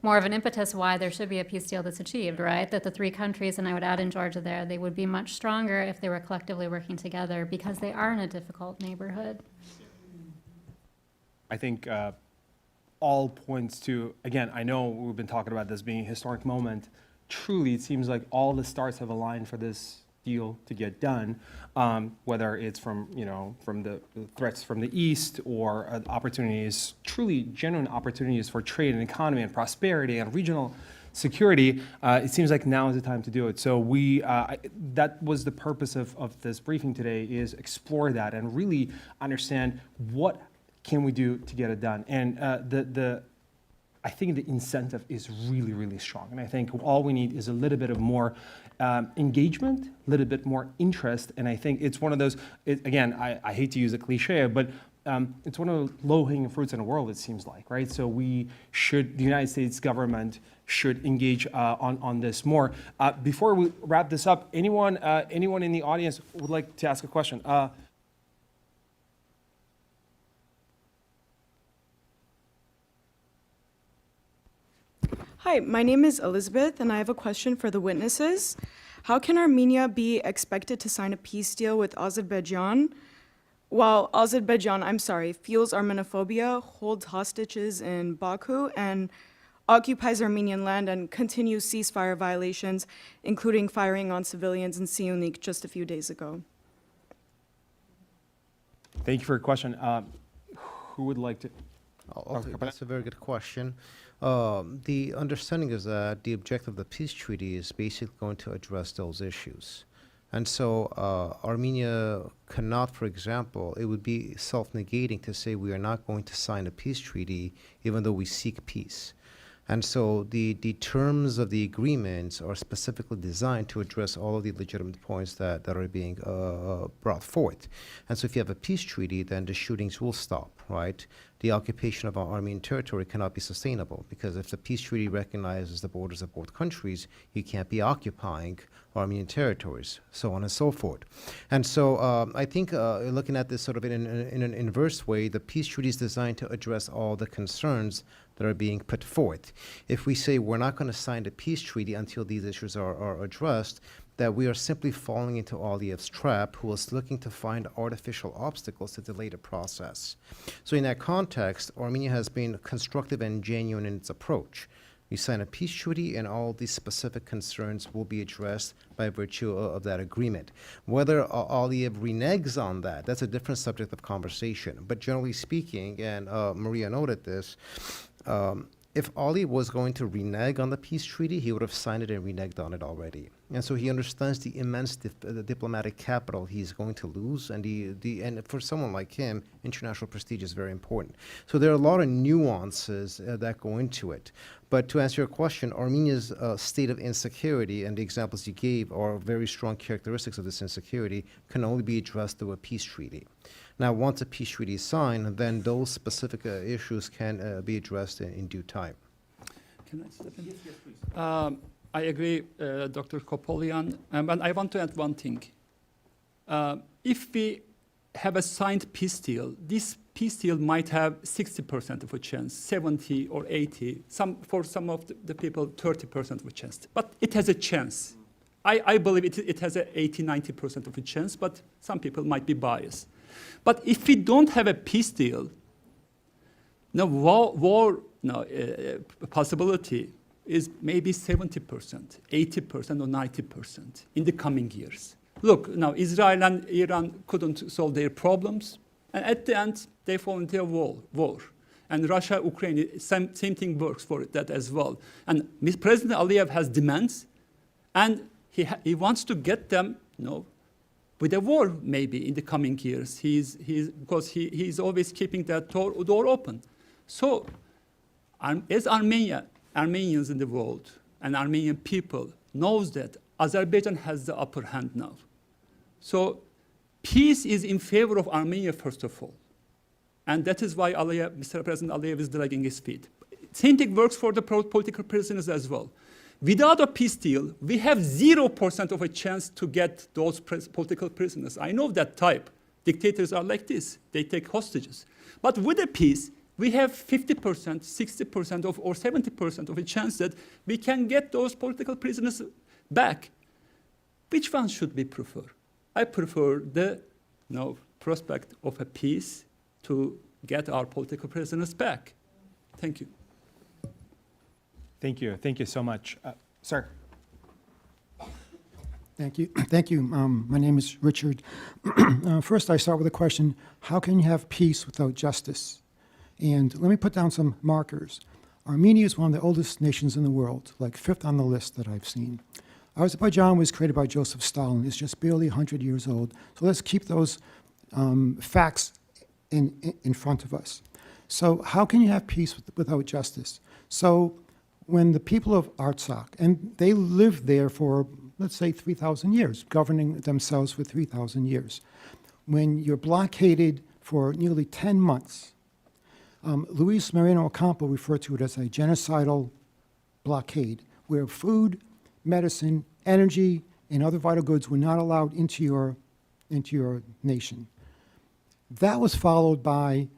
Speaker 5: more of an impetus why there should be a peace deal that's achieved, right? That the three countries, and I would add in Georgia there, they would be much stronger if they were collectively working together because they are in a difficult neighborhood.
Speaker 1: I think all points to, again, I know we've been talking about this being a historic moment. Truly, it seems like all the stars have aligned for this deal to get done, whether it's from the threats from the east or opportunities, truly genuine opportunities for trade and economy and prosperity and regional security. It seems like now is the time to do it. So that was the purpose of this briefing today, is explore that and really understand what can we do to get it done. And I think the incentive is really, really strong. And I think all we need is a little bit of more engagement, a little bit more interest. And I think it's one of those, again, I hate to use a cliche, but it's one of the low-hanging fruits in the world, it seems like, right? So the United States government should engage on this more. Before we wrap this up, anyone in the audience would like to ask a question?
Speaker 6: Hi, my name is Elizabeth, and I have a question for the witnesses. How can Armenia be expected to sign a peace deal with Azerbaijan while Azerbaijan, fuels Armenophobia, holds hostages in Baku, and occupies Armenian land and continues ceasefire violations, including firing on civilians in Siunik just a few days ago?
Speaker 1: Thank you for your question. Who would like to?
Speaker 4: That's a very good question. The understanding is that the objective of the peace treaty is basically going to address those issues. And so Armenia cannot, for example, it would be self-negating to say we are not going to sign a peace treaty even though we seek peace. And so the terms of the agreements are specifically designed to address all of the legitimate points that are being brought forth. And so if you have a peace treaty, then the shootings will stop, right? The occupation of our Armenian territory cannot be sustainable, because if the peace treaty recognizes the borders of both countries, you can't be occupying Armenian territories, so on and so forth. And so I think looking at this sort of in an inverse way, the peace treaty is designed to address all the concerns that are being put forth. If we say we're not going to sign the peace treaty until these issues are addressed, that we are simply falling into Aliyev's trap, who is looking to find artificial obstacles to delay the process. So in that context, Armenia has been constructive and genuine in its approach. We sign a peace treaty, and all these specific concerns will be addressed by virtue of that agreement. Whether Aliyev reneges on that, that's a different subject of conversation. But generally speaking, and Maria noted this, if Ali was going to renege on the peace treaty, he would have signed it and reneged on it already. And so he understands the immense the diplomatic capital he's going to lose, and and for someone like him, international prestige is very important. So there are a lot of nuances that go into it. But to answer your question, Armenia's state of insecurity and the examples you gave are very strong characteristics of this insecurity can only be addressed through a peace treaty. Now, once a peace treaty is signed, then those specific issues can be addressed in due time.
Speaker 3: Can I step in? Yes, please. I agree, Dr. Kopalyan, but I want to add one thing. If we have a signed peace deal, this peace deal might have 60% of a chance, 70 or 80, for some of the people, 30% of a chance. But it has a chance. I believe it has an 80, 90% of a chance, but some people might be biased. But if we don't have a peace deal, possibility is maybe 70%, 80% or 90% in the coming years. Look, now Israel and Iran couldn't solve their problems, and at the end they fall into a war. And Russia, Ukraine, same thing works for that as well. And President Aliyev has demands, and he wants to get them, with a war maybe in the coming years. Because he's always keeping that door open. So, as Armenians in the world and Armenian people knows that Azerbaijan has the upper hand now. So, peace is in favor of Armenia first of all, and that is why Mr. President Aliyev is dragging his feet. Same thing works for the political prisoners as well. Without a peace deal, we have 0% of a chance to get those political prisoners. I know that type. Dictators are like this. They take hostages. But with a peace, we have 50%, 60% or 70% of a chance that we can get those political prisoners back. Which one should we prefer? I prefer the prospect of a peace to get our political prisoners back. Thank you.
Speaker 1: Thank you. Thank you so much. Sir.
Speaker 7: Thank you. Thank you. My name is Richard. First, I start with a question. How can you have peace without justice? And let me put down some markers. Armenia is one of the oldest nations in the world, like fifth on the list that I've seen. Azerbaijan was created by Joseph Stalin. It's just barely 100 years old. So let's keep those facts in front of us. So how can you have peace without justice? So when the people of Artsakh, and they lived there for, let's say, 3,000 years, governing themselves for 3,000 years. When you're blockaded for nearly 10 months, Luis Moreno Ocampo referred to it as a genocidal blockade, where food, medicine, energy, and other vital goods were not allowed into your nation. That was followed by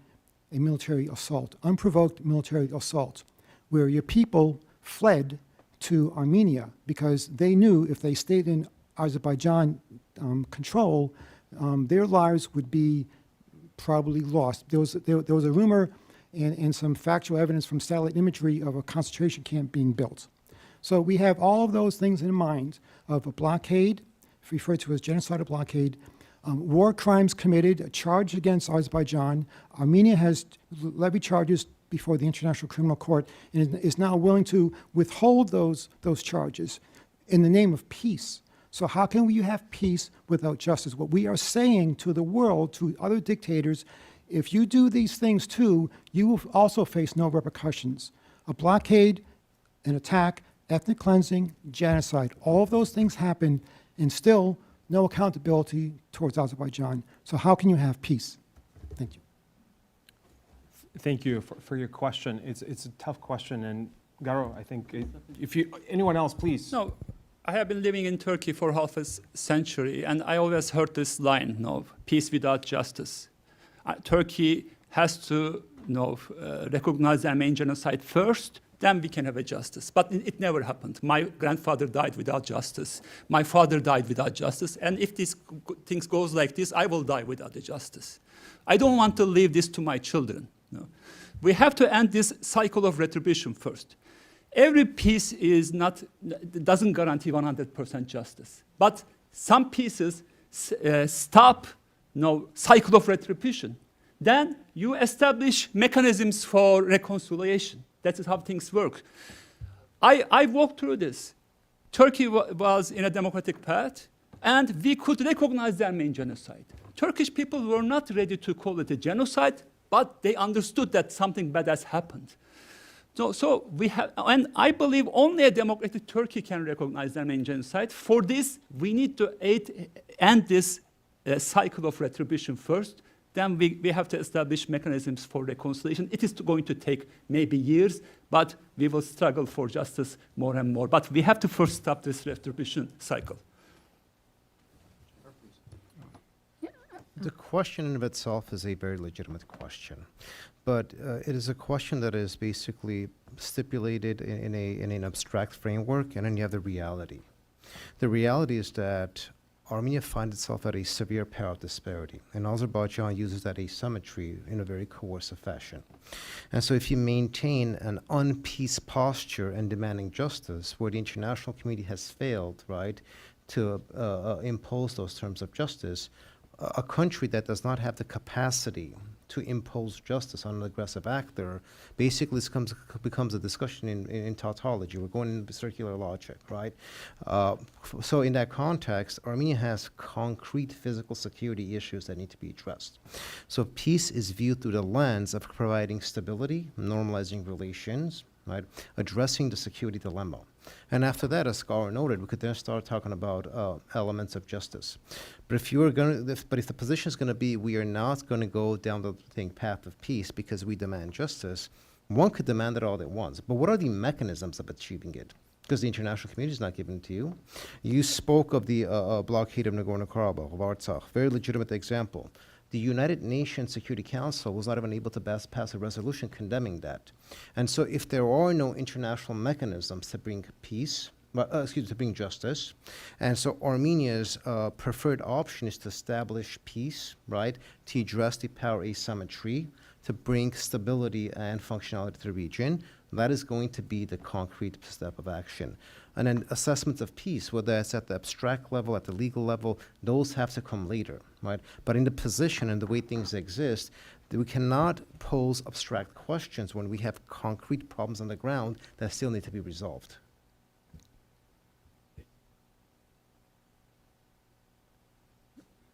Speaker 7: a military assault, unprovoked military assault, where your people fled to Armenia because they knew if they stayed in Azerbaijan control, their lives would be probably lost. There was a rumor and some factual evidence from satellite imagery of a concentration camp being built. So we have all of those things in mind of a blockade, referred to as genocidal blockade, war crimes committed, a charge against Azerbaijan. Armenia has levied charges before the International Criminal Court and is now willing to withhold those charges in the name of peace. So how can you have peace without justice? What we are saying to the world, to other dictators, if you do these things too, you will also face no repercussions. A blockade, an attack, ethnic cleansing, genocide, all of those things happen and still no accountability towards Azerbaijan. So how can you have peace? Thank you.
Speaker 1: Thank you for your question. It's a tough question, and Garo, I think anyone else, please.
Speaker 3: No, I have been living in Turkey for half a century, and I always heard this line, peace without justice. Turkey has to recognize the Armenian genocide first, then we can have a justice. But it never happened. My grandfather died without justice. My father died without justice. And if these things goes like this, I will die without the justice. I don't want to leave this to my children. No. We have to end this cycle of retribution first. Every peace doesn't guarantee 100% justice. But some pieces stop cycle of retribution. Then you establish mechanisms for reconciliation. That is how things work. I walked through this. Turkey was in a democratic path, and we could recognize the Armenian genocide. Turkish people were not ready to call it a genocide, but they understood that something bad has happened. So we have, and I believe only a democratic Turkey can recognize the Armenian genocide. For this, we need to end this cycle of retribution first. Then we have to establish mechanisms for reconciliation. It is going to take maybe years, but we will struggle for justice more and more. But we have to first stop this retribution cycle.
Speaker 4: The question in of itself is a very legitimate question, but it is a question that is basically stipulated in an abstract framework, and then you have the reality. The reality is that Armenia finds itself at a severe power disparity, and Azerbaijan uses that asymmetry in a very coercive fashion. And so if you maintain an unpeace posture and demanding justice, where the international community has failed, right, to impose those terms of justice, a country that does not have the capacity to impose justice on an aggressive actor basically becomes a discussion in tautology. We're going into circular logic, right? So in that context, Armenia has concrete physical security issues that need to be addressed. So peace is viewed through the lens of providing stability, normalizing relations, right? Addressing the security dilemma. And after that, as Garo noted, we could then start talking about elements of justice. But if the position is going to be we are not going to go down the path of peace because we demand justice, one could demand it all at once. But what are the mechanisms of achieving it? Because the international community is not giving it to you. You spoke of the blockade of Nagorno-Karabakh, of Artsakh, very legitimate example. The United Nations Security Council was not even able to pass a resolution condemning that. And so if there are no international mechanisms to bring peace, to bring justice, and so Armenia's preferred option is to establish peace, right, to address the power asymmetry, to bring stability and functionality to the region, that is going to be the concrete step of action. And then assessments of peace, whether it's at the abstract level, at the legal level, those have to come later, right? But in the position and the way things exist, we cannot pose abstract questions when we have concrete problems on the ground that still need to be resolved.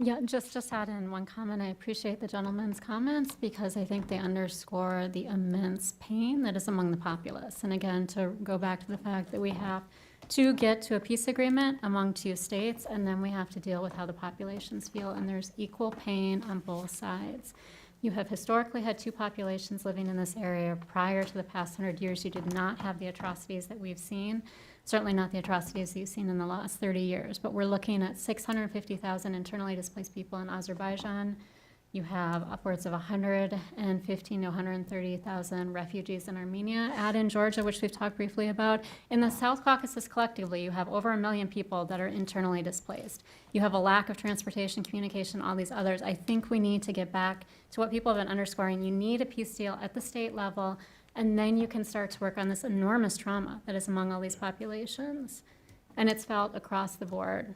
Speaker 5: Yeah, just add in one comment. I appreciate the gentleman's comments because I think they underscore the immense pain that is among the populace. And again, to go back to the fact that we have to get to a peace agreement among two states, and then we have to deal with how the populations feel, and there's equal pain on both sides. You have historically had two populations living in this area. Prior to the past 100 years, you did not have the atrocities that we've seen. Certainly not the atrocities you've seen in the last 30 years, but we're looking at 650,000 internally displaced people in Azerbaijan. You have upwards of 115 to 130,000 refugees in Armenia. Add in Georgia, which we've talked briefly about. In the South Caucasus collectively, you have over 1 million people that are internally displaced. You have a lack of transportation, communication, all these others. I think we need to get back to what people have been underscoring. You need a peace deal at the state level, and then you can start to work on this enormous trauma that is among all these populations. And it's felt across the board.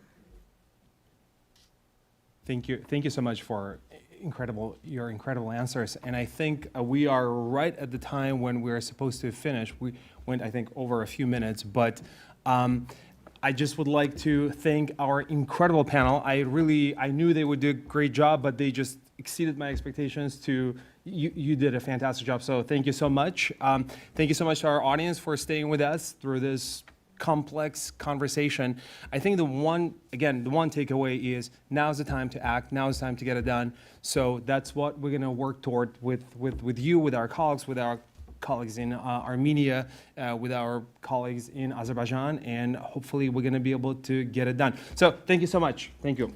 Speaker 1: Thank you. Thank you so much for your incredible answers. And I think we are right at the time when we're supposed to finish. We went, I think, over a few minutes, but I just would like to thank our incredible panel. I knew they would do a great job, but they just exceeded my expectations. You did a fantastic job, so thank you so much. Thank you so much to our audience for staying with us through this complex conversation. I think the one takeaway is now's the time to act, now's the time to get it done. So that's what we're gonna work toward with you, with our colleagues in Armenia, with our colleagues in Azerbaijan, and hopefully we're gonna be able to get it done. So thank you so much. Thank you.